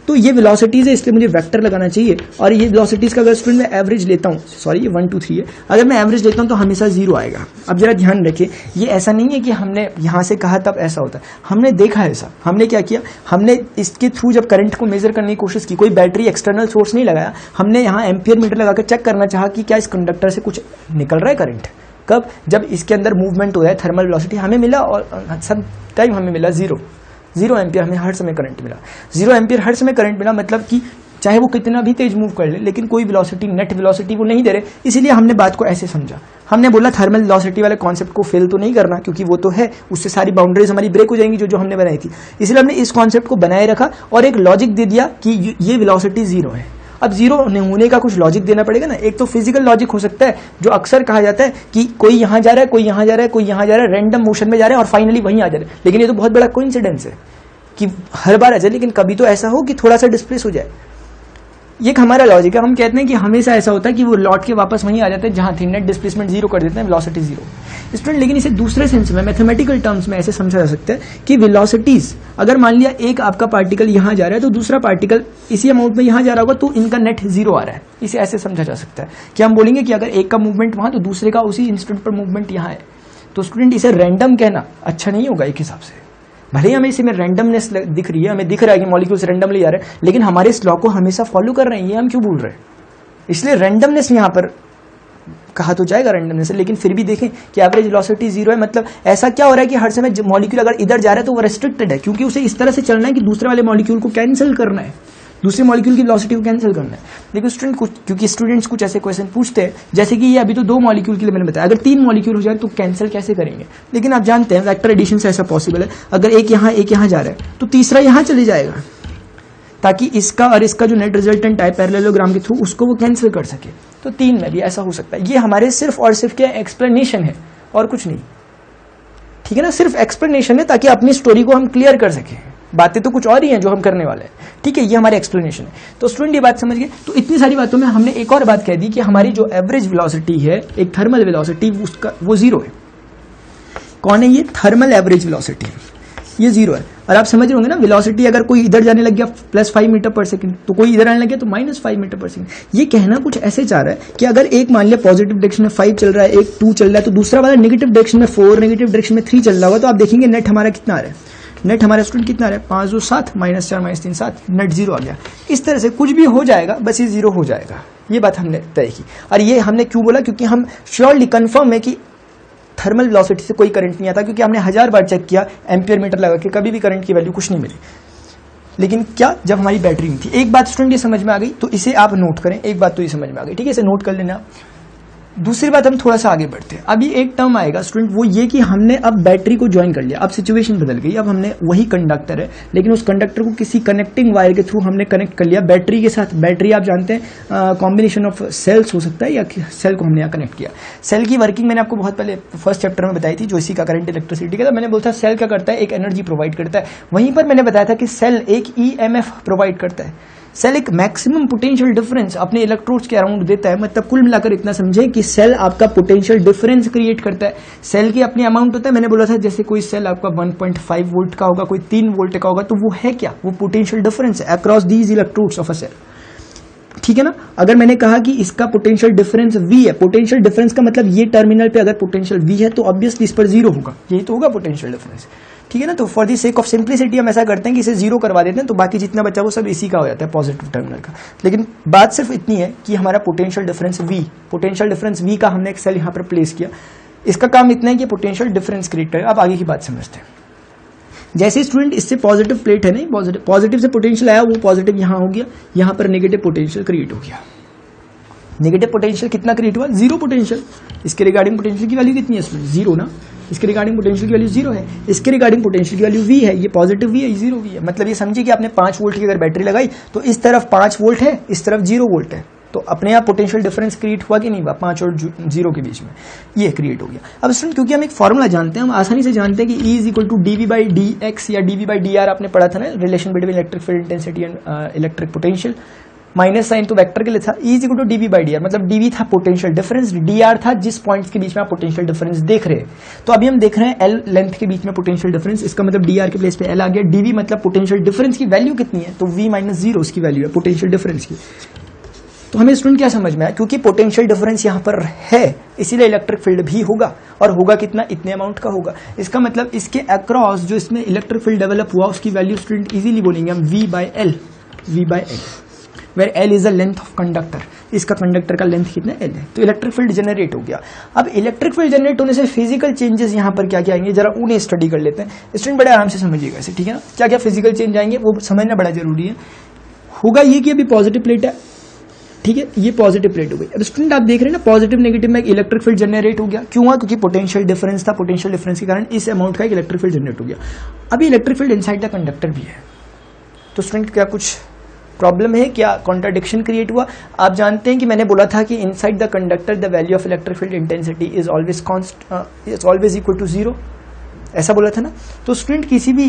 A: तो ये वेलोसिटीज है, इसलिए मुझे वेक्टर लगाना चाहिए। और ये वेलोसिटीज का अगर स्टूडेंट मैं एवरेज लेता हूँ, सॉरी ये 1 2 3 है, अगर मैं एवरेज लेता हूँ तो हमेशा 0 आएगा। अब जरा ध्यान रखिए, ये ऐसा नहीं है कि हमने यहाँ से कहा तब ऐसा होता है, हमने देखा ऐसा। हमने क्या किया, हमने इसके थ्रू जब करंट को मेजर करने की कोशिश की, कोई बैटरी एक्सटर्नल सोर्स नहीं लगाया, हमने यहाँ एम्पियर मीटर लगाकर चेक करना चाहा कि क्या इस कंडक्टर से कुछ निकल रहा है करंट। कब, जब इसके अंदर मूवमेंट हो रहा है, थर्मल वेलोसिटी हमें मिला, और सब टाइम हमें मिला 0 एम्पियर, हमें हर समय करंट मिला। 0 एम्पियर हर समय करंट मिला, मतलब कि चाहे वो कितना भी तेज मूव कर ले, लेकिन कोई वेलोसिटी, नेट वेलोसिटी वो नहीं दे रहे। इसीलिए हमने बात को ऐसे समझा, हमने बोला थर्मल वेलोसिटी वाले कॉन्सेप्ट को फेल तो नहीं करना, क्योंकि वो तो है, उससे सारी बाउंड्रीज हमारी ब्रेक हो जाएंगी जो हमने बनाई थी। इसलिए हमने इस कॉन्सेप्ट को बनाए रखा और एक लॉजिक दे दिया कि ये वेलोसिटी 0 है। अब 0 होने का कुछ लॉजिक देना पड़ेगा ना। एक तो फिजिकल लॉजिक हो सकता है, जो अक्सर कहा जाता है कि कोई यहां जा रहा है, कोई यहां जा रहा है, कोई यहां जा रहा है, रैंडम मोशन में जा रहे हैं और फाइनली वहीं आ जा रहे हैं। लेकिन ये तो बहुत बड़ा कोइंसिडेंस है कि हर बार आ जाए, लेकिन कभी तो ऐसा हो कि थोड़ा सा डिस्प्लेस हो जाए। ये एक हमारा लॉजिक है, हम कहते हैं कि हमेशा ऐसा होता है कि वो लौट के वापस वहीं आ जाते हैं जहां थे, नेट डिस्प्लेसमेंट 0 कर देते हैं, वेलोसिटी 0 स्टूडेंट। लेकिन इसे दूसरे सेंस में, मैथमेटिकल टर्म्स में ऐसे समझा जा सकता है कि वेलोसिटीज, अगर मान लिया एक आपका पार्टिकल यहां जा रहा है तो दूसरा पार्टिकल इसी अमाउंट में यहां जा रहा होगा, तो इनका नेट 0 आ रहा है। इसे ऐसे समझा जा सकता है कि हम बोलेंगे कि अगर एक का मूवमेंट वहां तो दूसरे का उसी इंस्टेंट पर मूवमेंट यहाँ है। तो स्टूडेंट इसे रैंडम कहना अच्छा नहीं होगा एक हिसाब से। भले ही हमें इसी में रैंडमनेस दिख रही है, हमें दिख रहा है कि मॉलिक्यूल्स रैंडमली जा रहे हैं, लेकिन हमारे इस लॉ को हमेशा फॉलो कर रहे हैं, ये हम क्यों भूल रहे हैं। इसलिए रैंडमनेस यहां पर कहा तो जाएगा रैंडमनेस, लेकिन फिर भी देखें कि एवरेज वेलोसिटी 0 है। मतलब ऐसा क्या हो रहा है कि हर समय मॉलिक्यूल अगर इधर जा रहा है तो वो रेस्ट्रिक्टेड है, क्योंकि उसे इस तरह से चलना है कि दूसरे वाले मॉलिक्यूल को कैंसिल करना है, दूसरे मॉलिक्यूल की वेलोसिटी को कैंसिल करना है। लेकिन स्टूडेंट क्योंकि स्टूडेंट्स कुछ ऐसे क्वेश्चन पूछते हैं, जैसे कि ये अभी तो 2 मॉलिक्यूल के लिए मैंने बताया, अगर 3 मॉलिक्यूल हो जाए तो कैंसिल कैसे करेंगे। लेकिन आप जानते हैं वेक्टर एडिशन से ऐसा पॉसिबल है, अगर एक यहाँ जा रहा है तो तीसरा यहाँ चले जाएगा, ताकि इसका और इसका जो नेट रिजल्टेंट है पैरेललोग्राम के थ्रू उसको वो कैंसिल कर सके। तो 3 में भी ऐसा हो सकता है। ये हमारे सिर्फ और सिर्फ क्या एक्सप्लेनेशन है और कुछ नहीं, ठीक है ना, सिर्फ एक्सप्लेनेशन है ताकि अपनी स्टोरी को हम क्लियर कर सकें। बातें तो कुछ और ही हैं जो हम करने वाले हैं, ठीक है, ये हमारे एक्सप्लेनेशन है। तो स्टूडेंट ये बात समझ गए। तो इतनी सारी बातों में हमने एक और बात कह दी कि हमारी जो एवरेज वेलोसिटी है, एक थर्मल वेलोसिटी, उसका वो 0 है। कौन है ये, थर्मल एवरेज वेलोसिटी, ये 0 है। और आप समझ रहे होंगे ना, वेलोसिटी अगर कोई इधर जाने लग गया +5 मीटर पर सेकंड, तो कोई इधर आने लग गया तो -5 मीटर पर सेकंड। ये कहना कुछ ऐसे चाह रहा है कि अगर एक मान लिया पॉजिटिव डायरेक्शन में 5 चल रहा है, एक 2 चल रहा है, तो दूसरा वाला नेगेटिव डायरेक्शन में 4, नेगेटिव डायरेक्शन में 3 चल रहा होगा, तो आप देखेंगे नेट हमारा कितना आ रहा है। नेट हमारा स्टूडेंट कितना आ रहा है, 5 2 7 -4 -3 7, नेट 0 आ गया। इस तरह से कुछ भी हो जाएगा, बस ये 0 हो जाएगा। ये बात हमने तय की। और ये हमने क्यों बोला, क्योंकि हम श्योरली कंफर्म है कि थर्मल वेलोसिटी से कोई करंट नहीं आता, क्योंकि हमने 1000 बार चेक किया एम्पियर मीटर लगा के, कभी भी करंट की वैल्यू कुछ नहीं मिली। लेकिन क्या, जब हमारी बैटरी में थी। एक बात स्टूडेंट ये समझ में आ गई, तो इसे आप नोट करें, एक बात तो ये समझ में आ गई, ठीक है, इसे नोट कर लेना। दूसरी बात, हम थोड़ा सा आगे बढ़ते हैं। अभी एक टर्म आएगा स्टूडेंट, वो ये कि हमने अब बैटरी को ज्वाइन कर लिया, अब सिचुएशन बदल गई। अब हमने वही कंडक्टर है, लेकिन उस कंडक्टर को किसी कनेक्टिंग वायर के थ्रू हमने कनेक्ट कर लिया बैटरी के साथ। बैटरी आप जानते हैं कॉम्बिनेशन ऑफ सेल्स हो सकता है, या सेल को हमने यहाँ कनेक्ट किया। सेल की वर्किंग मैंने आपको बहुत पहले फर्स्ट चैप्टर में बताई थी, जो इसी का करंट इलेक्ट्रिसिटी का था। मैंने बोला था सेल क्या करता है, एक एनर्जी प्रोवाइड करता है। वहीं पर मैंने बताया था कि सेल एक EMF प्रोवाइड करता है। सेल एक मैक्सिमम पोटेंशियल डिफरेंस अपने इलेक्ट्रोड्स के अराउंड देता है। मतलब कुल मिलाकर इतना समझे कि सेल आपका पोटेंशियल डिफरेंस क्रिएट करता है। सेल की अपनी अमाउंट होता है, मैंने बोला था जैसे कोई सेल आपका 1.5 वोल्ट का होगा, कोई 3 वोल्ट का होगा, तो वो है क्या, वो पोटेंशियल डिफरेंस है across these electrodes of a cell. ठीक है ना। अगर मैंने कहा कि इसका पोटेंशियल डिफरेंस V है, पोटेंशियल डिफरेंस का मतलब ये टर्मिनल पे अगर पोटेंशियल V है तो ऑब्वियसली इस पर 0 होगा, यही तो होगा पोटेंशियल डिफरेंस, ठीक है ना। तो for the sake of simplicity हम ऐसा करते हैं कि इसे 0 करवा देते हैं, तो बाकी जितना बचा वो सब इसी का हो जाता है, पॉजिटिव टर्मिनल का। लेकिन बात सिर्फ इतनी है कि हमारा पोटेंशियल डिफरेंस V का हमने एक सेल यहाँ पर प्लेस किया, इसका काम इतना है कि पोटेंशियल डिफरेंस क्रिएट करेगा। अब आगे की बात समझते हैं। जैसे स्टूडेंट इससे पॉजिटिव प्लेट है, नहीं पॉजिटिव से पोटेंशियल आया, वो पॉजिटिव यहाँ हो गया, यहाँ पर नेगेटिव पोटेंशियल क्रिएट हो गया। नेगेटिव पोटेंशियल कितना क्रिएट हुआ? 0 पोटेंशियल। इसके रिगार्डिंग पोटेंशियल की वैल्यू कितनी है इसमें? 0 ना। इसके रिगार्डिंग पोटेंशियल की वैल्यू 0 है, इसके रिगार्डिंग पोटेंशियल की वैल्यू V है, ये पॉजिटिव V है, 0 V है। मतलब ये समझिए कि आपने 5 वोल्ट की अगर बैटरी लगाई तो इस तरफ 5 वोल्ट है, इस तरफ 0 वोल्ट है, तो अपने आप पोटेंशियल डिफरेंस क्रिएट हुआ कि नहीं हुआ? 5 और 0 के बीच में ये क्रिएट हो गया। अब स्टूडेंट क्योंकि हम एक फॉर्मूला जानते हैं, हम आसानी से जानते हैं कि E is equal to dV/dx या dV/dr, आपने पढ़ा था ना, relation between electric field intensity and electric potential. Minus sign तो वेक्टर के लिए था, E is equal to dV/dr, मतलब dV था पोटेंशियल डिफरेंस, dr था जिस पॉइंट्स के बीच में आप पोटेंशियल डिफरेंस देख रहे हैं। तो अभी हम देख रहे हैं L लेंथ के बीच में पोटेंशियल डिफरेंस, इसका मतलब dr के प्लेस पे L आ गया। dV मतलब पोटेंशियल डिफरेंस की वैल्यू कितनी है? तो V-0 उसकी वैल्यू है पोटेंशियल डिफरेंस की। तो हमें स्टूडेंट क्या समझ में आया? क्योंकि पोटेंशियल डिफरेंस यहाँ पर है, इसीलिए इलेक्ट्रिक फील्ड भी होगा, और होगा कितना? इतने अमाउंट का होगा। इसका मतलब इसके अक्रॉस जो इसमें इलेक्ट्रिक फील्ड डेवलप हुआ उसकी वैल्यू स्टूडेंट इजीली बोलेंगे हम V/L, where L is the length of conductor. इसका कंडक्टर का लेंथ कितना? L है। तो इलेक्ट्रिक फील्ड जनरेट हो गया। अब इलेक्ट्रिक फील्ड जनरेट होने से फिजिकल चेंजेस यहाँ पर क्या क्या आएंगे, जरा उन्हें स्टडी कर लेते हैं। स्टूडेंट बड़े आराम से समझिएगा इसे, ठीक है ना। क्या क्या फिजिकल चेंज आएंगे वो समझना बड़ा जरूरी है। होगा ये कि अभी पॉजिटिव प्लेट है, ठीक है, ये पॉजिटिव प्लेट हो गई। अब स्टूडेंट आप देख रहे हैं ना, पॉजिटिव नेगेटिव में इलेक्ट्रिक फील्ड जनरेट हो गया। क्यों हुआ? क्योंकि पोटेंशियल डिफरेंस था, पोटेंशियल डिफरेंस के कारण इस अमाउंट का एक इलेक्ट्रिक फील्ड जनरेट हो गया। अभी electric field inside the conductor भी है, तो स्टूडेंट क्या कुछ प्रॉब्लम है? क्या कॉन्ट्राडिक्शन क्रिएट हुआ? आप जानते हैं कि मैंने बोला था कि inside the conductor the value of electric field intensity is always equal to 0, ऐसा बोला था ना। तो स्टूडेंट किसी भी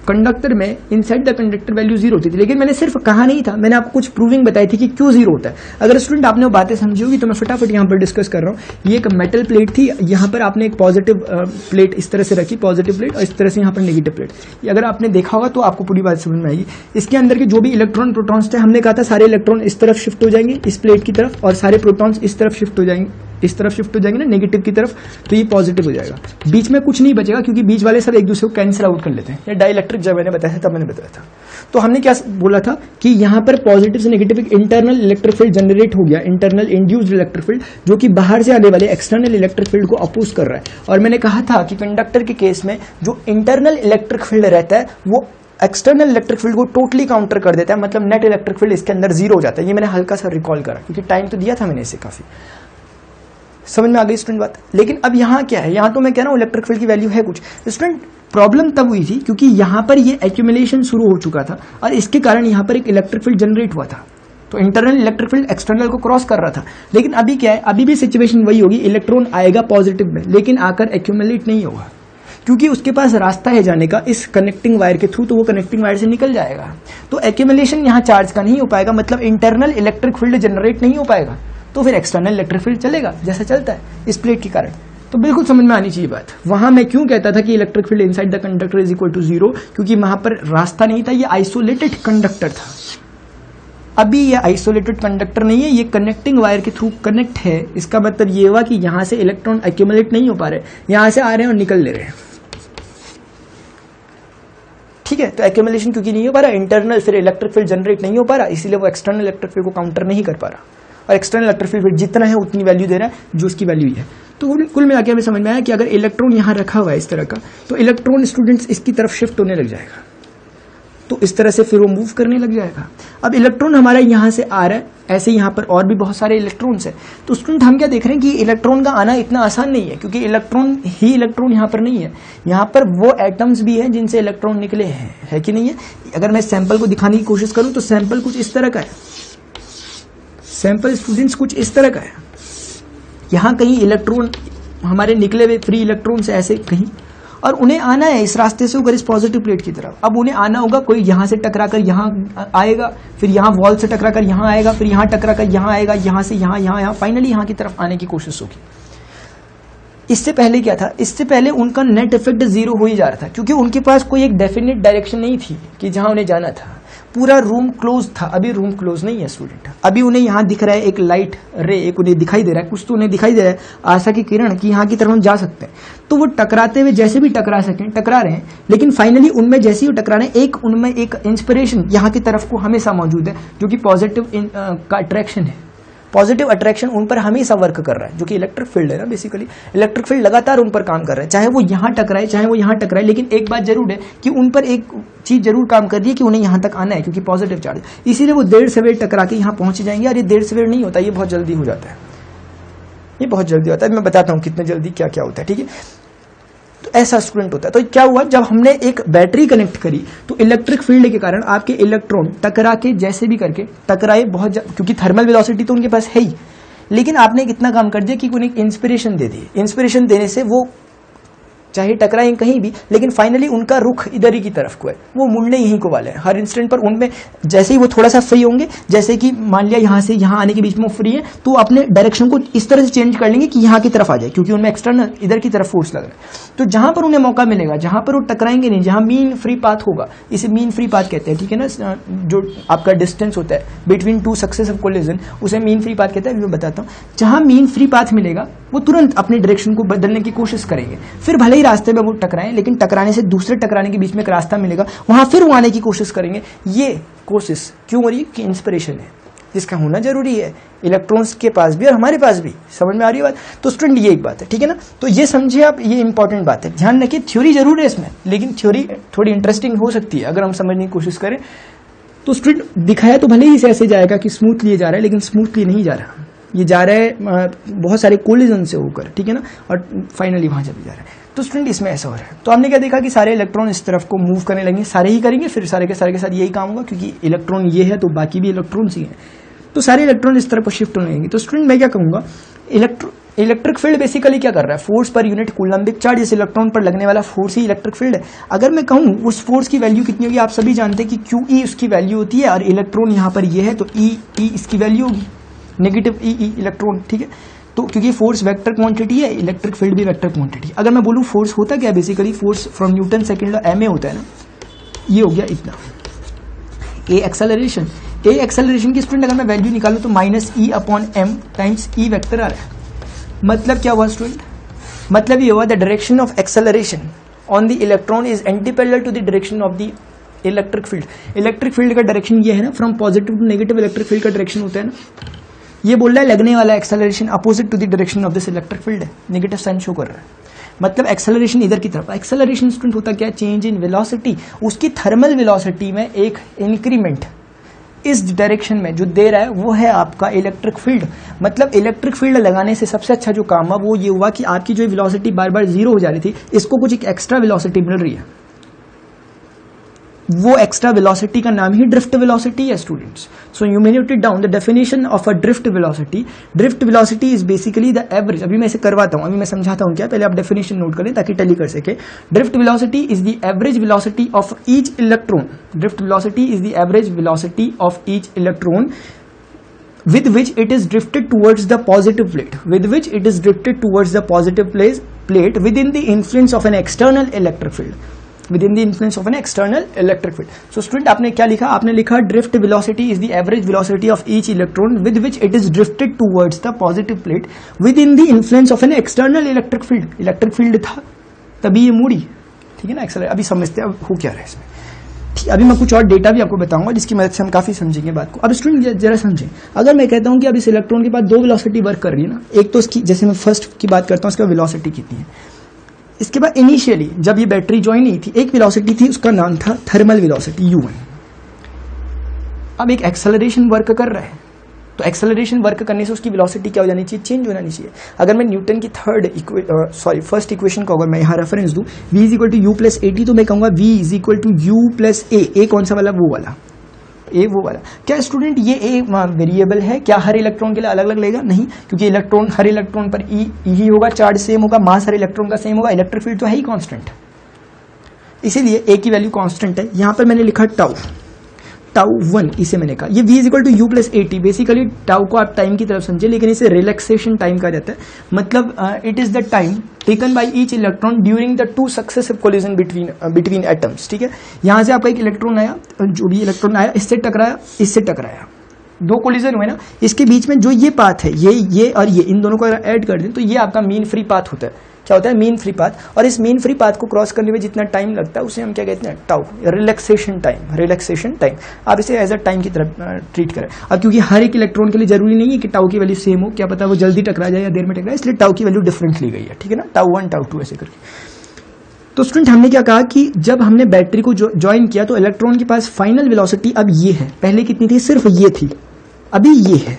A: कंडक्टर में इनसाइड द कंडक्टर वैल्यू 0 होती थी, लेकिन मैंने सिर्फ कहा नहीं था, मैंने आपको कुछ प्रूविंग बताई थी कि क्यों 0 होता है। अगर स्टूडेंट आपने वो बातें समझी होगी तो मैं फटाफट यहाँ पर डिस्कस कर रहा हूँ। ये एक मेटल प्लेट थी, यहाँ पर आपने एक पॉजिटिव प्लेट इस तरह से रखी, पॉजिटिव प्लेट, और इस तरह से यहाँ पर नेगेटिव प्लेट। अगर आपने देखा होगा तो आपको पूरी बात समझ में आएगी। इसके अंदर के जो भी इलेक्ट्रॉन प्रोटॉन्स थे, हमने कहा था सारे इलेक्ट्रॉन इस तरफ शिफ्ट हो जाएंगे इस प्लेट की तरफ, और सारे प्रोटॉन्स इस तरफ शिफ्ट हो जाएंगे, इस तरफ शिफ्ट हो जाएंगे ना नेगेटिव की तरफ, तो ये पॉजिटिव हो जाएगा। बीच में कुछ नहीं बचेगा क्योंकि बीच वाले सब एक दूसरे को कैंसिल आउट कर लेते हैं। ये डाइलेक्ट्रिक जब मैंने बताया था तब मैंने बताया था। तो हमने क्या बोला था कि यहाँ पर पॉजिटिव से नेगेटिव एक इंटरनल इलेक्ट्रिक फील्ड जनरेट हो गया, इंटरनल इंड्यूस्ड इलेक्ट्रिक फील्ड, जो कि बाहर से आने वाले एक्सटर्नल इलेक्ट्रिक फील्ड को अपोज कर रहा है। और मैंने कहा था कि कंडक्टर के केस में जो इंटरनल इलेक्ट्रिक फील्ड रहता है वो एक्सटर्नल इलेक्ट्रिक फील्ड को टोटली काउंटर कर देता है, मतलब नेट इलेक्ट्रिक फील्ड इसके अंदर 0 हो जाता है। ये मैंने हल्का सा रिकॉल करा क्योंकि टाइम तो दिया था मैंने इसे, काफी समझ में आ गई स्टूडेंट बात। लेकिन अब यहाँ क्या है? यहाँ तो मैं कह रहा हूँ इलेक्ट्रिक फील्ड की वैल्यू है कुछ। स्टूडेंट प्रॉब्लम तब हुई थी क्योंकि यहाँ पर ये एक्यूमुलेशन शुरू हो चुका था और इसके कारण यहाँ पर एक इलेक्ट्रिक फील्ड जनरेट हुआ था। तो इंटरनल इलेक्ट्रिक फील्ड एक्सटर्नल को क्रॉस कर रहा था। लेकिन अभी क्या है? अभी भी सिचुएशन वही होगी, इलेक्ट्रॉन आएगा पॉजिटिव में लेकिन आकर एक्यूमुलेट नहीं होगा क्योंकि उसके पास रास्ता है जाने का इस कनेक्टिंग वायर के थ्रू, तो वो कनेक्टिंग वायर से निकल जाएगा। तो एक्यूमुलेशन यहाँ चार्ज का नहीं हो पाएगा, मतलब इंटरनल इलेक्ट्रिक फील्ड जनरेट नहीं हो पाएगा, तो फिर एक्सटर्नल इलेक्ट्रिक फील्ड चलेगा जैसा चलता है इस प्लेट के कारण। तो बिल्कुल समझ में आनी चाहिए बात। वहां मैं क्यों कहता था कि electric field inside the conductor is equal to 0, क्योंकि वहां पर रास्ता नहीं था, ये आइसोलेटेड कंडक्टर था। अभी ये आइसोलेटेड कंडक्टर नहीं है, ये कनेक्टिंग वायर के थ्रू कनेक्ट है। इसका मतलब ये हुआ कि यहां से इलेक्ट्रॉन एक्यूमुलेट नहीं हो पा रहे, यहां से आ रहे हैं और निकल ले रहे हैं। ठीक है, तो एक्यूमुलेशन क्योंकि नहीं हो पा रहा, इंटरनल फिर इलेक्ट्रिक फील्ड जनरेट नहीं हो पा रहा, इसीलिए वो एक्सटर्नल इलेक्ट्रिक फील्ड को काउंटर नहीं कर पा रहा, और एक्सटर्नल इलेक्ट्रिक फील्ड जितना है उतनी वैल्यू दे रहा है जो उसकी वैल्यू है। तो कुल मिला के हमें समझ में आया कि अगर इलेक्ट्रॉन यहां रखा हुआ है इस तरह का, तो इलेक्ट्रॉन स्टूडेंट्स इसकी तरफ शिफ्ट होने लग जाएगा, तो इस तरह से फिर वो मूव करने लग जाएगा। अब इलेक्ट्रॉन हमारा यहां से आ रहा है, ऐसे यहां पर और भी बहुत सारे इलेक्ट्रॉन्स है। तो स्टूडेंट हम क्या देख रहे हैं कि इलेक्ट्रॉन का आना इतना आसान नहीं है, क्योंकि इलेक्ट्रॉन यहां पर नहीं है, यहां पर वो एटम्स भी हैं जिनसे इलेक्ट्रॉन निकले हैं, है कि नहीं है। अगर मैं सैंपल को दिखाने की कोशिश करूं तो सैंपल कुछ इस तरह का है, सैंपल स्टूडेंट्स कुछ इस तरह का है। यहां कहीं इलेक्ट्रॉन हमारे निकले हुए फ्री इलेक्ट्रॉन से ऐसे कहीं, और उन्हें आना है इस रास्ते से होकर इस पॉजिटिव प्लेट की तरफ। अब उन्हें आना होगा, कोई यहां से टकराकर यहां आएगा, फिर यहां वॉल से टकराकर यहां आएगा, फिर यहां टकराकर यहां आएगा, यहां से यहां फाइनली यहां की तरफ आने की कोशिश होगी। इससे पहले क्या था? इससे पहले उनका नेट इफेक्ट 0 हो ही जा रहा था, क्योंकि उनके पास कोई एक डेफिनेट डायरेक्शन नहीं थी कि जहां उन्हें जाना था। पूरा रूम क्लोज था, अभी रूम क्लोज नहीं है स्टूडेंट। अभी उन्हें यहाँ दिख रहा है एक लाइट रे, एक उन्हें दिखाई दे रहा है, कुछ तो उन्हें दिखाई दे रहा है आशा की किरण कि यहाँ की तरफ हम जा सकते हैं। तो वो टकराते हुए जैसे भी टकरा सकें टकरा रहे हैं, लेकिन फाइनली उनमें जैसे ही टकरा रहे हैं एक उनमें एक इंस्पिरेशन यहाँ की तरफ को हमेशा मौजूद है, जो कि पॉजिटिव का अट्रैक्शन है। पॉजिटिव अट्रैक्शन उन पर हमेशा वर्क कर रहा है, जो कि इलेक्ट्रिक फील्ड है ना। बेसिकली इलेक्ट्रिक फील्ड लगातार उन पर काम कर रहा है, चाहे वो यहाँ टकराए चाहे वो यहाँ टकराए, लेकिन एक बात जरूर है कि उन पर एक चीज जरूर काम कर रही है कि उन्हें यहाँ तक आना है, क्योंकि पॉजिटिव चार्ज। इसीलिए वो देर सवेर टकरा के यहाँ पहुंच जाएंगे। और ये देर सवेर नहीं होता, ये बहुत जल्दी हो जाता है, ये बहुत जल्दी होता है। मैं बताता हूँ कितने जल्दी क्या क्या होता है, ठीक है। तो ऐसा स्टूडेंट होता है। तो क्या हुआ, जब हमने एक बैटरी कनेक्ट करी तो इलेक्ट्रिक फील्ड के कारण आपके इलेक्ट्रॉन टकरा के जैसे भी करके टकराए बहुत, क्योंकि थर्मल वेलोसिटी तो उनके पास है ही, लेकिन आपने कितना काम कर दिया कि उन्हें इंस्पिरेशन दे दी। इंस्पिरेशन देने से वो चाहे टकराए कहीं भी, लेकिन फाइनली उनका रुख इधर ही की तरफ को है, वो मुड़ने यहीं को वाले हैं। हर इंस्टेंट पर उनमें जैसे ही वो थोड़ा सा फ्री होंगे, जैसे कि मान लिया यहाँ से यहाँ आने के बीच में वो फ्री है, तो अपने डायरेक्शन को इस तरह से चेंज कर लेंगे कि यहाँ की तरफ आ जाए, क्योंकि उनमें एक्सटर्नल इधर की तरफ फोर्स लग रहा है। तो जहां पर उन्हें मौका मिलेगा, जहां पर वो टकराएंगे नहीं, जहां मीन फ्री पाथ होगा, इसे मीन फ्री पाथ कहते हैं, ठीक है ना। जो आपका डिस्टेंस होता है बिटवीन टू सक्सेसिव कोलिजन, उसे मीन फ्री पाथ कहते हैं। मैं बताता हूँ, जहां मीन फ्री पाथ मिलेगा वो तुरंत अपने डायरेक्शन को बदलने की कोशिश करेंगे। फिर भले ही रास्ते में वो टकराएं, लेकिन टकराने से दूसरे टकराने के बीच में एक रास्ता मिलेगा, वहां फिर वो आने की कोशिश करेंगे। ये कोशिश क्यों हो रही है कि इंस्पिरेशन है, जिसका होना जरूरी है इलेक्ट्रॉन्स के पास भी और हमारे पास भी। समझ में आ रही है बात? तो स्टूडेंट ये एक बात है, ठीक है ना। तो ये समझिए आप, ये इंपॉर्टेंट बात है। ध्यान रखिए, थ्योरी जरूर है इसमें, लेकिन थ्योरी थोड़ी इंटरेस्टिंग हो सकती है अगर हम समझने की कोशिश करें। तो स्टूडेंट दिखाया तो भले ही इसे ऐसे जाएगा कि स्मूथली ये जा रहा है, लेकिन स्मूथली नहीं जा रहा, ये जा रहा है बहुत सारे कोलिजन से होकर, ठीक है ना, और फाइनली वहां चले जा रहा है। तो स्टूडेंट इसमें ऐसा हो रहा है। तो हमने क्या देखा कि सारे इलेक्ट्रॉन इस तरफ को मूव करने लगेंगे, सारे ही करेंगे, फिर सारे के साथ यही काम होगा, क्योंकि इलेक्ट्रॉन ये है तो बाकी भी इलेक्ट्रॉन्स ही हैं। तो सारे इलेक्ट्रॉन इस तरफ को शिफ्ट होने लगेंगे। तो स्टूडेंट मैं क्या कहूंगा, इलेक्ट्रिक फील्ड बेसिकली क्या कर रहा है, force per unit Coulombic charge, इस इलेक्ट्रॉन पर लगने वाला फोर्स ही इलेक्ट्रिक फील्ड है। अगर मैं कहूं उस फोर्स की वैल्यू कितनी होगी, आप सभी जानते हैं कि QE उसकी वैल्यू होती है, और इलेक्ट्रॉन यहाँ पर ये है तो E इसकी वैल्यू होगी, नेगेटिव E इलेक्ट्रॉन, ठीक है। तो क्योंकि फोर्स वेक्टर क्वांटिटी है, इलेक्ट्रिक फील्ड भी वेक्टर क्वांटिटी। अगर मैं बोलूं फोर्स होता क्या, basically force from Newton second law ma होता है ना, ये हो गया इतना। ए एक्सेलरेशन की स्टूडेंट अगर मैं वैल्यू निकालूं तो -E/m टाइम्स E वेक्टर आ रहा है। मतलब क्या हुआ स्टूडेंट, मतलब ये हुआ the direction of acceleration on the electron is anti parallel to the direction of the electric field. Electric field का डायरेक्शन ये है ना, from positive to negative electric field का डायरेक्शन होता है ना। ये बोल रहा है लगने वाला acceleration opposite to the direction of this electric field है, नेगेटिव साइन शो कर रहा है। मतलब एक्सेलरेशन इधर की तरफ। एक्सेलरेशन स्टूडेंट होता क्या, चेंज इन वेलोसिटी, उसकी थर्मल वेलोसिटी में एक इंक्रीमेंट इस डायरेक्शन में जो दे रहा है वो है आपका इलेक्ट्रिक फील्ड। मतलब इलेक्ट्रिक फील्ड लगाने से सबसे अच्छा जो काम है वो ये हुआ कि आपकी जो वेलोसिटी बार बार जीरो हो जा रही थी, इसको कुछ एक एक्स्ट्रा वेलोसिटी मिल रही है। वो एक्स्ट्रा वेलोसिटी का नाम ही ड्रिफ्ट वेलोसिटी है students. So you may note it down, the definition of a drift velocity. Drift velocity is basically the average. अभी मैं इसे करवाता हूं, अभी मैं समझाता हूं क्या, पहले आप डेफिनेशन नोट करें ताकि टैली कर सके। Drift velocity is the average velocity of each electron. Drift velocity is the average velocity of each electron with which it is drifted towards the positive plate, within the influence of an external electric field, within the influence of an external electric field. So student आपने क्या लिखा, आपने लिखा drift velocity is the average velocity of each electron with which it is drifted towards the positive plate within the influence of an external electric field. electric field था तभी ये मुड़ी, ठीक है ना, एक्सेलरेट। अभी समझते हैं अब हो क्या रहा है इसमें। अभी मैं कुछ और डेटा भी आपको बताऊंगा जिसकी मदद से हम काफी समझेंगे बात को। अब स्टूडेंट जरा समझें, अगर मैं कहता हूं कि अब इस इलेक्ट्रॉन के पास दो वेलोसिटी वर्क कर रही है ना, एक तो इसकी, जैसे मैं फर्स्ट की बात करता हूं, इसका वेलोसिटी कितनी है। इसके बाद इनिशियली जब ये बैटरी ज्वाइन नहीं थी, एक वेलोसिटी थी, उसका नाम था थर्मल वेलोसिटी U1। अब एक एक्सेलरेशन वर्क कर रहा है, तो एक्सेलरेशन वर्क करने से उसकी वेलोसिटी क्या हो जानी चाहिए, चेंज होनी चाहिए। अगर मैं न्यूटन की फर्स्ट इक्वेशन को अगर मैं यहाँ रेफरेंस दूं, v is equal to u plus AT, तो मैं कहूंगा v is equal to u plus A कौन सा वाला, वो वाला, ए वो वाला। क्या स्टूडेंट ये ए वेरिएबल है, क्या हर इलेक्ट्रॉन के लिए अलग अलग लेगा, नहीं, क्योंकि इलेक्ट्रॉन हर इलेक्ट्रॉन पर ई ही होगा, चार्ज सेम होगा, मास हर इलेक्ट्रॉन का सेम होगा, इलेक्ट्रिक फील्ड तो है ही कांस्टेंट, इसीलिए ए की वैल्यू कांस्टेंट है। यहां पर मैंने लिखा टाउ। टाउ 1, इसे मैंने कहा, ये v is equal to u plus a t. Basically tau को आप टाइम की तरफ समझे, लेकिन इसे रिलैक्सेशन टाइम कहा जाता है। मतलब it is the time taken by each electron during the two successive collision between atoms. ठीक है, यहां से आपका एक इलेक्ट्रॉन आया, जो भी इलेक्ट्रॉन आया इससे टकराया, इससे टकराया, दो कोलिजन हुए ना, इसके बीच में जो ये पाथ है, ये और ये, इन दोनों को अगर ऐड कर दें तो ये आपका मीन फ्री पाथ होता है। क्या होता है? Mean free path. और इस मीन फ्री पाथ को क्रॉस करने में जितना टाइम लगता है उसे हम क्या कहते हैं? Tau, relaxation time. Relaxation time आप इसे एज अ टाइम की तरह ट्रीट करें। अब क्योंकि हर एक इलेक्ट्रॉन के लिए जरूरी नहीं है कि टाउ की वैल्यू सेम हो, क्या पता वो जल्दी टकरा जाए या देर में टकराए, इसलिए टाउ की वैल्यू डिफरेंट ली गई है। ठीक है ना, टाउ 1 टाउ 2 ऐसे करके। तो स्टूडेंट हमने क्या कहा कि जब हमने बैटरी को ज्वाइन किया तो इलेक्ट्रॉन के पास फाइनल वेलोसिटी अब ये है, पहले कितनी थी? सिर्फ ये थी, अभी ये है।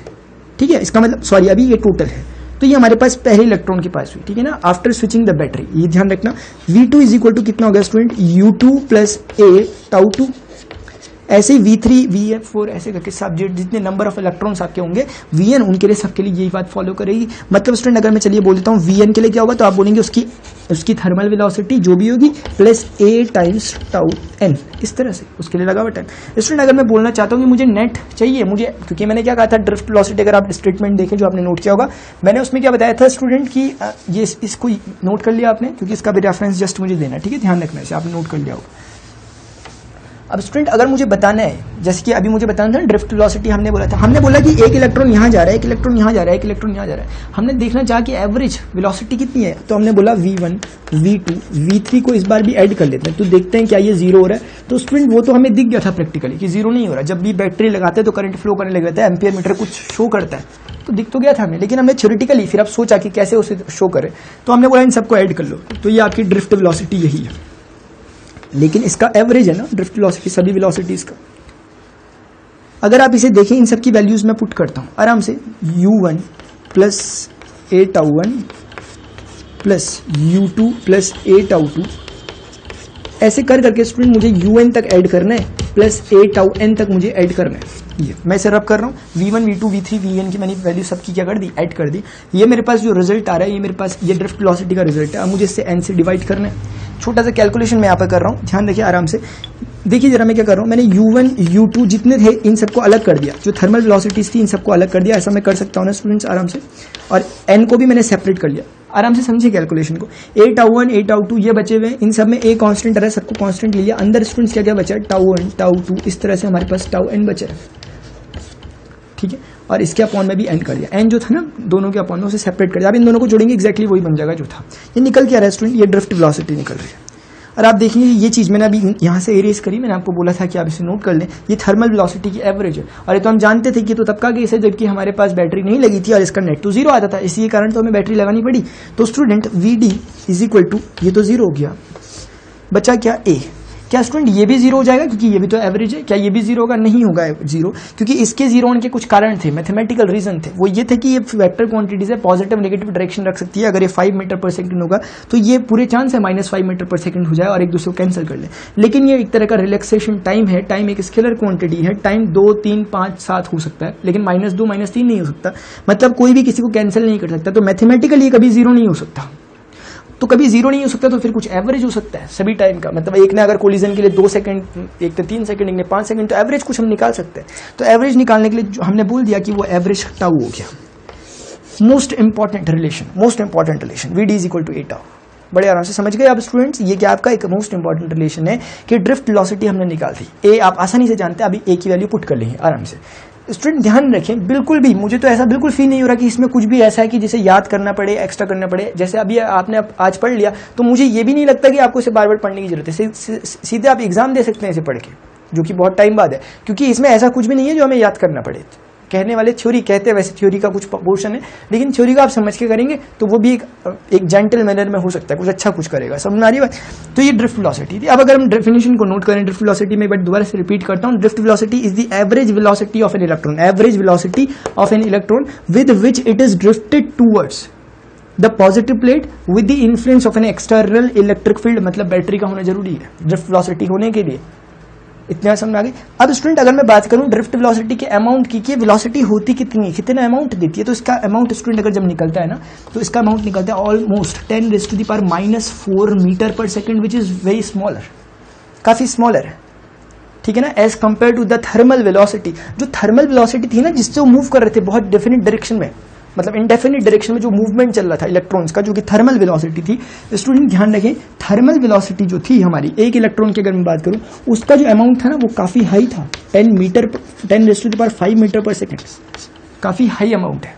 A: ठीक है, इसका मतलब सॉरी अभी ये टोटल है, तो ये हमारे पास पहले इलेक्ट्रॉन के पास हुई। ठीक है ना, आफ्टर स्विचिंग द बैटरी, ये ध्यान रखना। V2 इज इक्वल टू कितना हो गया स्टूडेंट? U2 प्लस ए टाउ 2। ऐसे ही V3 VF4 ऐसे करके सब जितने नंबर ऑफ इलेक्ट्रॉन्स आपके होंगे Vn, उनके लिए सबके लिए यही बात फॉलो करेगी। मतलब स्टूडेंट अगर मैं चलिए बोल देता हूँ Vn के लिए क्या होगा, तो आप बोलेंगे उसकी थर्मल वेलोसिटी जो भी होगी plus a times tau n, इस तरह से उसके लिए लगा हुआ टाइम। स्टूडेंट अगर मैं बोलना चाहता हूँ कि मुझे नेट चाहिए, मुझे, क्योंकि मैंने क्या कहा था ड्रिफ्ट वेलोसिटी, अगर आप स्टेटमेंट देखें जो आपने नोट किया होगा, मैंने उसमें क्या बताया था स्टूडेंट की ये इसको नोट कर लिया आपने, क्योंकि इसका भी रेफरेंस जस्ट मुझे देना है। ठीक है, ध्यान रखना है, आपने नोट कर लिया होगा। अब स्टूडेंट अगर मुझे बताना है, जैसे कि अभी मुझे बताना था ड्रिफ्ट वेलोसिटी, हमने बोला था, हमने बोला कि एक इलेक्ट्रॉन यहाँ जा रहा है, एक इलेक्ट्रॉन यहाँ जा रहा है, एक इलेक्ट्रॉन यहाँ जा रहा है, हमने देखना चाहा कि एवरेज वेलोसिटी कितनी है, तो हमने बोला V1 V2 V3 को इस बार भी ऐड कर लेते हैं, तो देखते हैं क्या ये जीरो हो रहा है। तो स्टूडेंट वो तो हमें दिख गया था प्रैक्टिकली कि जीरो नहीं हो रहा। जब भी बैटरी लगाते हैं तो करंट फ्लो करने लग जाता है, एम्पियर मीटर कुछ शो करता है, तो दिख तो गया था हमें, लेकिन हमने थ्योरेटिकली फिर अब सोचा कि कैसे उसे शो करे, तो हमने बोला इन सबको ऐड कर लो, तो ये आपकी ड्रिफ्ट वेलोसिटी यही है। लेकिन इसका एवरेज है ना ड्रिफ्ट वेलोसिटी, सभी वेलोसिटीज का। अगर आप इसे देखें, इन सब की वैल्यूज मैं पुट करता हूं आराम से, U1 प्लस ए टाउ 1 प्लस U2 प्लस ए टाउ 2, ऐसे कर करके स्टूडेंट मुझे UN तक ऐड करना है, प्लस ए टाउ n तक मुझे ऐड करना है। ये मैं इसे रब कर रहा हूँ, V1 V2 V3 Vn की मैंने वैल्यू सबकी क्या कर दी? ऐड कर दी। ये मेरे पास जो रिजल्ट आ रहा है, ये मेरे पास ये ड्रिफ्ट वेलोसिटी का रिजल्ट है। अब मुझे इससे n से डिवाइड करना है। छोटा सा कैलकुलेशन मैं यहाँ पर कर रहा हूँ, ध्यान रखिए आराम से। देखिए जरा मैं क्या कर रहा हूँ, मैंने U1 U2 जितने थे इन सबको अलग कर दिया, जो थर्मल वेलोसिटीज थी इन सबको अलग कर दिया। ऐसा मैं कर सकता हूँ ना स्टूडेंट्स आराम से, और n को भी मैंने सेपरेट कर लिया। आराम से समझिए कैलकुलेशन को। ए टाउ 1 ए टाउ 2 ये बचे हुए हैं, इन सब में a कांस्टेंट रहा है, सबको कांस्टेंट लिया। अंदर स्टूडेंट्स क्या क्या बचा है? टाउ 1 टाउ 2, इस तरह से हमारे पास टाउ n बचा है। ठीक है, और इसके अपॉन में भी n कर दिया। n जो था ना दोनों के अपॉन में, उसे सेपरेट कर दिया। अब इन दोनों को जोड़ेंगे एक्जैक्टली वही बन जाएगा जो था। ये निकल क्या रहा है स्टूडेंट? ये ड्रिफ्ट वेलोसिटी निकल रही है। और आप देखेंगे ये चीज मैंने अभी यहाँ से एरेज करी, मैंने आपको बोला था कि आप इसे नोट कर लें, ये थर्मल वेलोसिटी की एवरेज है। और ये तो हम जानते थे कि तो तब का केस है जबकि हमारे पास बैटरी नहीं लगी थी और इसका नेट तो जीरो आता था, इसी कारण तो हमें बैटरी लगानी पड़ी। तो student VD is equal to, ये तो जीरो हो गया, बचा क्या? A। क्या स्टूडेंट ये भी जीरो हो जाएगा क्योंकि ये भी तो एवरेज है? क्या ये भी जीरो होगा? नहीं होगा जीरो, क्योंकि इसके जीरो होने के कुछ कारण थे, मैथमेटिकल रीजन थे। वो ये थे कि ये वेक्टर क्वांटिटीज है, पॉजिटिव नेगेटिव डायरेक्शन रख सकती है। अगर ये 5 मीटर पर सेकंड होगा तो ये पूरे चांस है -5 मीटर पर सेकंड हो जाए और एक दूसरे को कैंसिल कर ले। लेकिन ये एक तरह का रिलैक्सेशन टाइम है। टाइम एक स्केलर क्वांटिटी है, टाइम 2 3 5 7 हो सकता है, लेकिन -2 -3 नहीं हो सकता। मतलब कोई भी किसी को कैंसिल नहीं कर सकता, तो मैथमेटिकली कभी जीरो नहीं हो सकता। तो कभी जीरो नहीं हो सकता, तो फिर कुछ एवरेज हो सकता है सभी टाइम का। मतलब एक ने अगर कोलिजन के लिए 2 सेकंड, एक ने 3 सेकंड, एक ने 5 सेकंड, तो एवरेज कुछ हम निकाल सकते हैं। तो एवरेज निकालने के लिए हमने बोल दिया कि वो एवरेज टाउ हो गया। Most important relation VD is equal to a tau. बड़े आराम से समझ गए आप स्टूडेंट्स, ये क्या आपका एक मोस्ट इंपॉर्टेंट रिलेशन है कि ड्रिफ्ट वेलोसिटी हमने निकाल दी। ए आप आसानी से जानते हैं, अभी ए की वैल्यू पुट कर लेंगे आराम से। स्टूडेंट ध्यान रखें, बिल्कुल भी मुझे तो ऐसा बिल्कुल फील नहीं हो रहा कि इसमें कुछ भी ऐसा है कि जिसे याद करना पड़े, एक्स्ट्रा करना पड़े। जैसे अभी आपने आज पढ़ लिया, तो मुझे ये भी नहीं लगता कि आपको इसे बार बार पढ़ने की जरूरत है। सीधे आप एग्जाम दे सकते हैं इसे पढ़ के, जो कि बहुत टाइम बाद है, क्योंकि इसमें ऐसा कुछ भी नहीं है जो हमें याद करना पड़े। कहने वाले थ्योरी कहते हैं, वैसे थ्योरी का कुछ पोर्शन है, लेकिन थ्योरी को आप समझ के करेंगे तो वो भी एक जेंटल मैनर में हो सकता है, कुछ अच्छा कुछ करेगा। समझ आ रही बात? तो ये ड्रिफ्ट वेलोसिटी थी। अब अगर हम डेफिनेशन को नोट करें ड्रिफ्ट वेलोसिटी में, बट दोबारा से रिपीट करता हूं, drift velocity is the average velocity of an electron, average velocity of an electron with which it is drifted towards the positive plate with the influence of an external electric field. मतलब battery का होना जरूरी है drift velocity होने के लिए। इतना समझ आ गई? अब स्टूडेंट अगर मैं बात करूं ड्रिफ्ट वेलोसिटी के अमाउंट की, कि वेलोसिटी होती कितनी है, कितना अमाउंट देती है, तो इसका अमाउंट स्टूडेंट अगर जब निकलता है ना, तो इसका अमाउंट निकलता है almost 10⁻⁻⁴ metre per second, which is very smaller, काफी स्मॉलर है। ठीक है ना, as compare to the thermal velocity. जो थर्मल वेलोसिटी थी ना जिससे वो मूव कर रहे थे बहुत डेफिनेट डायरेक्शन में, मतलब इनडेफिनिट डायरेक्शन में जो मूवमेंट चल रहा था इलेक्ट्रॉन्स का, जो कि थर्मल वेलोसिटी थी। स्टूडेंट ध्यान रखें, थर्मल वेलोसिटी जो थी हमारी एक इलेक्ट्रॉन की अगर मैं बात करूं, उसका जो अमाउंट था ना वो काफी हाई था, 10⁻⁵ मीटर पर सेकेंड। काफी हाई अमाउंट है,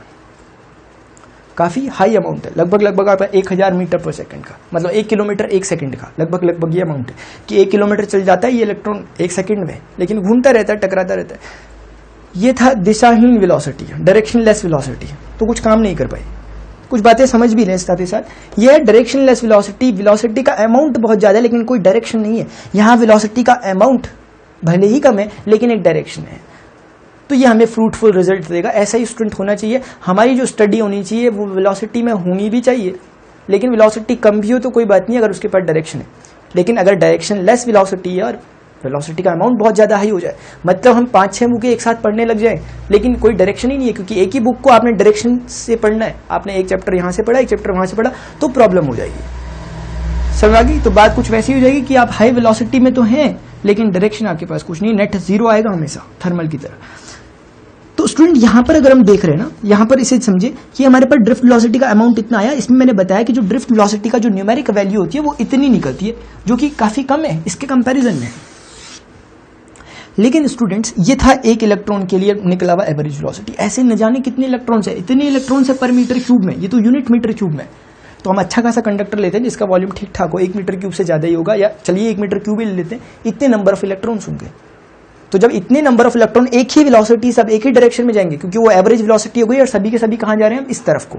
A: काफी हाई अमाउंट है, लगभग आपका 1000 मीटर पर सेकंड का, मतलब 1 किलोमीटर 1 सेकंड का लगभग ये अमाउंट है कि 1 किलोमीटर चल जाता है ये इलेक्ट्रॉन 1 सेकंड में, लेकिन घूमता रहता है, टकराता रहता है। ये था दिशाहीन वेलोसिटी, डायरेक्शनलेस वेलोसिटी, तो कुछ काम नहीं कर पाई। कुछ बातें समझ भी लें साथ ही साथ। ये है डायरेक्शनलेस वेलोसिटी, वेलोसिटी का अमाउंट बहुत ज्यादा है लेकिन कोई डायरेक्शन नहीं है। यहाँ वेलोसिटी का अमाउंट भले ही कम है लेकिन एक डायरेक्शन है, तो ये हमें फ्रूटफुल रिजल्ट देगा। ऐसा ही स्टूडेंट होना चाहिए। हमारी जो स्टडी होनी चाहिए वो वेलोसिटी में होनी भी चाहिए, लेकिन वेलोसिटी कम भी हो तो कोई बात नहीं अगर उसके पास डायरेक्शन है। लेकिन अगर डायरेक्शन लेस वेलोसिटी है और वेलोसिटी का अमाउंट बहुत ज्यादा हाई हो जाए, मतलब हम 5-6 बुकें एक साथ पढ़ने लग जाए लेकिन कोई डायरेक्शन ही नहीं है, क्योंकि एक ही बुक को आपने डायरेक्शन से पढ़ना है, आपने एक चैप्टर यहाँ से पढ़ा एक चैप्टर वहां से पढ़ा, तो प्रॉब्लम हो जाएगी। समझ आ गई? तो बात कुछ वैसी हो जाएगी कि आप हाई वेलोसिटी में तो हैं लेकिन डायरेक्शन आपके पास कुछ नहीं, नेट जीरो आएगा हमेशा थर्मल की तरह। तो स्टूडेंट यहां पर अगर हम देख रहे हैं ना, यहां पर इसे समझे कि हमारे पास ड्रिफ्ट वेलोसिटी का अमाउंट इतना आया। इसमें मैंने बताया कि जो ड्रिफ्ट वेलोसिटी का जो न्यूमेरिक वैल्यू होती है वो इतनी निकलती है, जो कि काफी कम है इसके कंपैरिजन में। लेकिन स्टूडेंट्स ये था एक इलेक्ट्रॉन के लिए निकला हुआ एवरेज वेलोसिटी। ऐसे न जाने कितने इलेक्ट्रॉन्स है, इतने इलेक्ट्रॉन्स है पर मीटर क्यूब में, ये तो यूनिट मीटर क्यूब में। तो हम अच्छा खासा कंडक्टर लेते हैं जिसका वॉल्यूम ठीक ठाक हो, 1 मीटर क्यूब से ज्यादा ही होगा, या चलिए 1 मीटर क्यूब ही ले लेते हैं, इतने नंबर ऑफ इलेक्ट्रॉन्स होंगे। तो जब इतने नंबर ऑफ इलेक्ट्रॉन एक ही वेलोसिटी सब एक ही डायरेक्शन में जाएंगे, क्योंकि वो एवरेज वेलोसिटी हो गई और सभी के सभी कहां जा रहे हैं, हम इस तरफ को,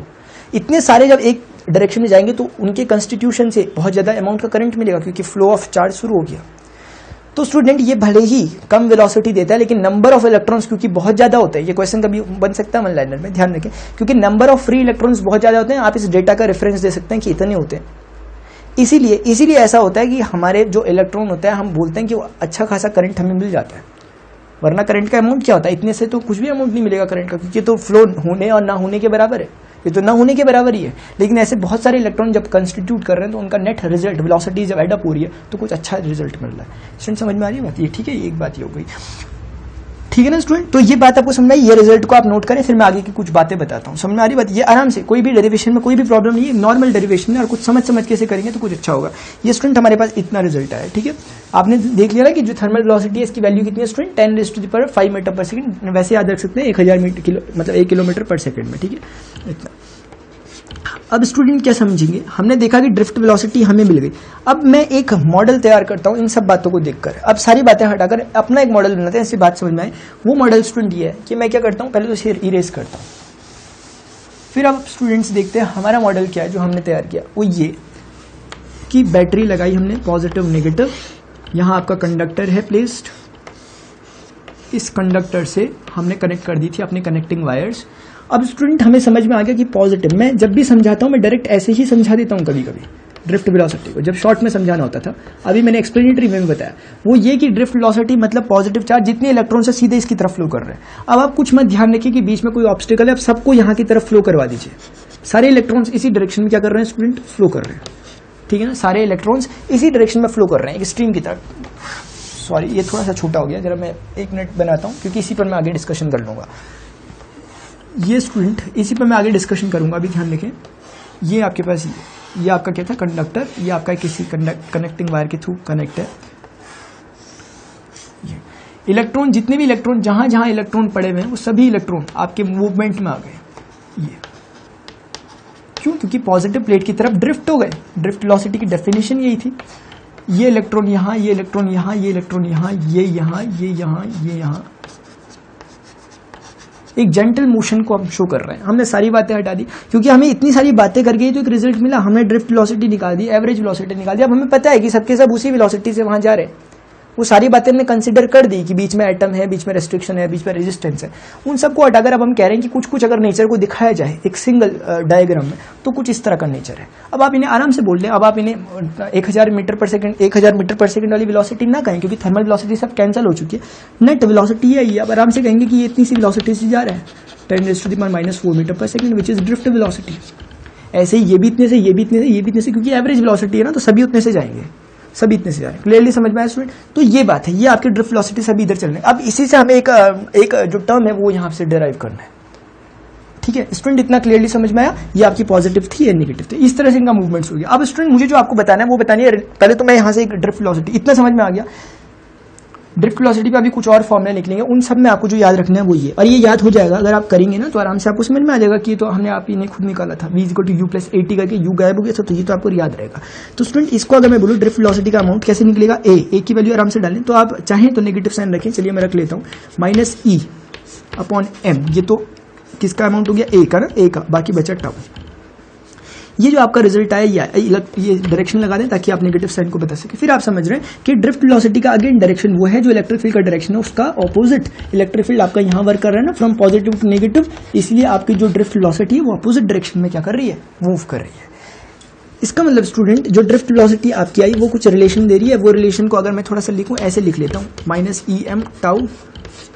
A: इतने सारे जब एक डायरेक्शन में जाएंगे तो उनके कंस्टिट्यूशन से बहुत ज्यादा अमाउंट का करंट मिलेगा, क्योंकि फ्लो ऑफ चार्ज शुरू हो गया। तो स्टूडेंट ये भले ही कम वेलोसिटी देता है लेकिन नंबर ऑफ इलेक्ट्रॉन्स क्योंकि बहुत ज्यादा होते हैं, ये क्वेश्चन कभी बन सकता है वन लाइनर में, ध्यान रखें, क्योंकि नंबर ऑफ फ्री इलेक्ट्रॉन्स बहुत ज्यादा होते हैं। आप इस डेटा का रेफरेंस दे सकते हैं कि इतने होते हैं। इसीलिए ऐसा होता है कि हमारे जो इलेक्ट्रॉन होता है हम बोलते हैं कि वो अच्छा खासा करंट हमें मिल जाता है, वरना करंट का अमाउंट क्या होता है, इतने से तो कुछ भी अमाउंट नहीं मिलेगा करंट का, क्योंकि तो फ्लो होने और ना होने के बराबर है, ये तो ना होने के बराबर ही है। लेकिन ऐसे बहुत सारे इलेक्ट्रॉन जब कंस्टिट्यूट कर रहे हैं तो उनका नेट रिजल्ट वेलोसिटी जब एडअप हो रही है तो कुछ अच्छा रिजल्ट मिल रहा है। स्टूडेंट समझ में आ रही है बात? ये ठीक है, एक बात ये हो गई, ठीक है ना स्टूडेंट? तो ये बात आपको समझ में आई, ये रिजल्ट को आप नोट करें, फिर मैं आगे की कुछ बातें बताता हूँ। समझ में आ रही बात? ये आराम से, कोई भी डेरिवेशन में कोई भी प्रॉब्लम नहीं है, नॉर्मल डेरिवेशन है और कुछ समझ के से करेंगे तो कुछ अच्छा होगा। ये स्टूडेंट हमारे पास इतना रिजल्ट आया, ठीक है। आपने देख लिया ना कि जो थर्मल वेलोसिटी है इसकी वैल्यू कितनी है स्टूडेंट, 10⁵ मीटर पर सेकंड, वैसे याद रख सकते हैं 1000 मीटर मतलब 1 किलोमीटर पर सेकंड में, ठीक है इतना। अब स्टूडेंट क्या समझेंगे, हमने देखा कि ड्रिफ्ट वेलोसिटी हमें मिल गई। अब मैं एक मॉडल तैयार करता हूं इन सब बातों को देखकर, अब सारी बातें हटाकर अपना एक मॉडल बनाते हैं, ऐसी बात समझ में आए। वो मॉडल स्टूडेंट ये है कि मैं क्या करता हूं, पहले तो इसे इरेज करता हूं, फिर अब स्टूडेंट्स देखते हैं हमारा मॉडल क्या है जो हमने तैयार किया। वो ये कि बैटरी लगाई हमने पॉजिटिव नेगेटिव, यहां आपका कंडक्टर है प्लेस्ड, इस कंडक्टर से हमने कनेक्ट कर दी थी अपने कनेक्टिंग वायर्स। अब स्टूडेंट हमें समझ में आ गया कि पॉजिटिव, मैं जब भी समझाता हूं मैं डायरेक्ट ऐसे ही समझा देता हूं कभी कभी ड्रिफ्ट वेलोसिटी को, जब शॉर्ट में समझाना होता था। अभी मैंने एक्सप्लेनेटरी में भी बताया वो ये कि ड्रिफ्ट वेलोसिटी मतलब पॉजिटिव चार्ज जितने इलेक्ट्रॉन से सीधे इसकी तरफ फ्लो कर रहे हैं। अब आप कुछ मत ध्यान रखिए कि बीच में कोई ऑब्स्टिकल है, अब सबको यहाँ की तरफ फ्लो करवा दीजिए। सारे इलेक्ट्रॉन्स इसी डायरेक्शन में क्या कर रहे हैं स्टूडेंट, फ्लो कर रहे हैं, ठीक है ना। सारे इलेक्ट्रॉन्स इसी डायरेक्शन में फ्लो कर रहे हैं, एक स्ट्रीम की तरफ। सॉरी ये थोड़ा सा छोटा हो गया, जरा मैं 1 मिनट बनाता हूँ क्योंकि इसी पर मैं आगे डिस्कशन कर लूंगा। ये स्टूडेंट इसी पर मैं आगे डिस्कशन करूंगा, अभी ध्यान रखें। ये आपके पास ये आपका क्या था कंडक्टर, ये आपका किसी कनेक्टिंग वायर के थ्रू कनेक्ट है। इलेक्ट्रॉन जितने भी इलेक्ट्रॉन जहां जहां इलेक्ट्रॉन पड़े हुए हैं वो सभी इलेक्ट्रॉन आपके मूवमेंट में आ गए। ये क्यों, क्योंकि पॉजिटिव प्लेट की तरफ ड्रिफ्ट हो गए। ड्रिफ्ट वेलोसिटी की डेफिनेशन यही थी, ये इलेक्ट्रॉन यहां, ये इलेक्ट्रॉन यहां, ये इलेक्ट्रॉन यहां, ये यहां, ये यहां, ये यहां, एक जेंटल मोशन को हम शो कर रहे हैं। हमने सारी बातें हटा दी क्योंकि हमें इतनी सारी बातें करके तो एक रिजल्ट मिला, हमने ड्रिफ्ट वेलोसिटी निकाल दी, एवरेज वेलोसिटी निकाल दी। अब हमें पता है कि सबके सब उसी वेलोसिटी से वहां जा रहे हैं। वो सारी बातें हमने कंसिडर कर दी कि बीच में एटम है, बीच में रेस्ट्रिक्शन है, बीच में रेजिस्टेंस है, उन सबको हटाकर अब हम कह रहे हैं कि कुछ कुछ अगर नेचर को दिखाया जाए एक सिंगल डायग्राम में तो कुछ इस तरह का नेचर है। अब आप इन्हें आराम से बोल लें, अब आप इन्हें 1000 मीटर पर सेकंड वाली वेलोसिटी ना कहें क्योंकि थर्मल वेलोसिटी सब कैंसिल हो चुकी है, नेट वेलोसिटी है ये। अब आराम से कहेंगे कि ये इतनी सी वेलोसिटी से जा रहा है, 10⁻⁴ metre per second which is drift velocity. ऐसे ही ये भी इतने से, ये भी इतने से, ये भी इतने से, क्योंकि एवरेज वेलोसिटी है ना तो सभी उतने से जाएंगे, सभी इतने से जा रहे हैं। क्लियरली समझ में आया स्टूडेंट? तो ये बात है, ये आपकी ड्रिफ्ट वेलोसिटी सभी इधर चल रहे हैं। अब इसी से हमें एक जो टर्म है वो यहाँ से डिराइव करना है, ठीक है स्टूडेंट? इतना क्लियरली समझ में आया? ये आपकी पॉजिटिव थी, ये नेगेटिव थी, इस तरह से इनका मूवमेंट्स हो गया। अब स्टूडेंट मुझे जो आपको बताना है वो बतानी है, पहले तो मैं यहाँ से एक ड्रिफ्ट वेलोसिटी, इतना समझ में आ गया। ड्रिफ्ट वेलोसिटी पे अभी कुछ और फॉर्मूला निकलेंगे, उन सब में आपको जो याद रखना है वो ये, और ये याद हो जाएगा अगर आप करेंगे ना तो आराम से आपको समझ में आ जाएगा कि तो हमने आप इन्हें खुद निकाला था, v = u + 80 करके u गायब हो गया, तो ये तो आपको याद रहेगा। तो स्टूडेंट इसको अगर मैं बोलूँ ड्रिफ्ट वेलोसिटी का अमाउंट कैसे निकलेगा, a की वैल्यू आराम से डालें, तो आप चाहें तो नेगेटिव साइन रखें, चलिए मैं रख लेता हूँ -e/m, ये तो किसका अमाउंट हो गया, a का ना, a का, बाकी बचा टाउ। ये जो आपका रिजल्ट आया ये डायरेक्शन लगा दें ताकि आप नेगेटिव साइन को बता सके। फिर आप समझ रहे हैं कि ड्रिफ्ट वेलोसिटी का अगेन डायरेक्शन वो है जो इलेक्ट्रिक फील्ड का डायरेक्शन है उसका ऑपोजिट। इलेक्ट्रिक फील्ड आपका यहाँ वर्क कर रहा है ना, फ्रॉम पॉजिटिव टू नेगेटिव, इसलिए आपकी जो ड्रिफ्ट वेलोसिटी है वो अपोजिट डायरेक्शन में क्या कर रही है, मूव कर रही है। इसका मतलब स्टूडेंट जो ड्रिफ्ट वेलोसिटी आपकी आई वो कुछ रिलेशन दे रही है, वो रिलेशन को अगर मैं थोड़ा सा लिखूं ऐसे लिख लेता हूँ -em टाउ,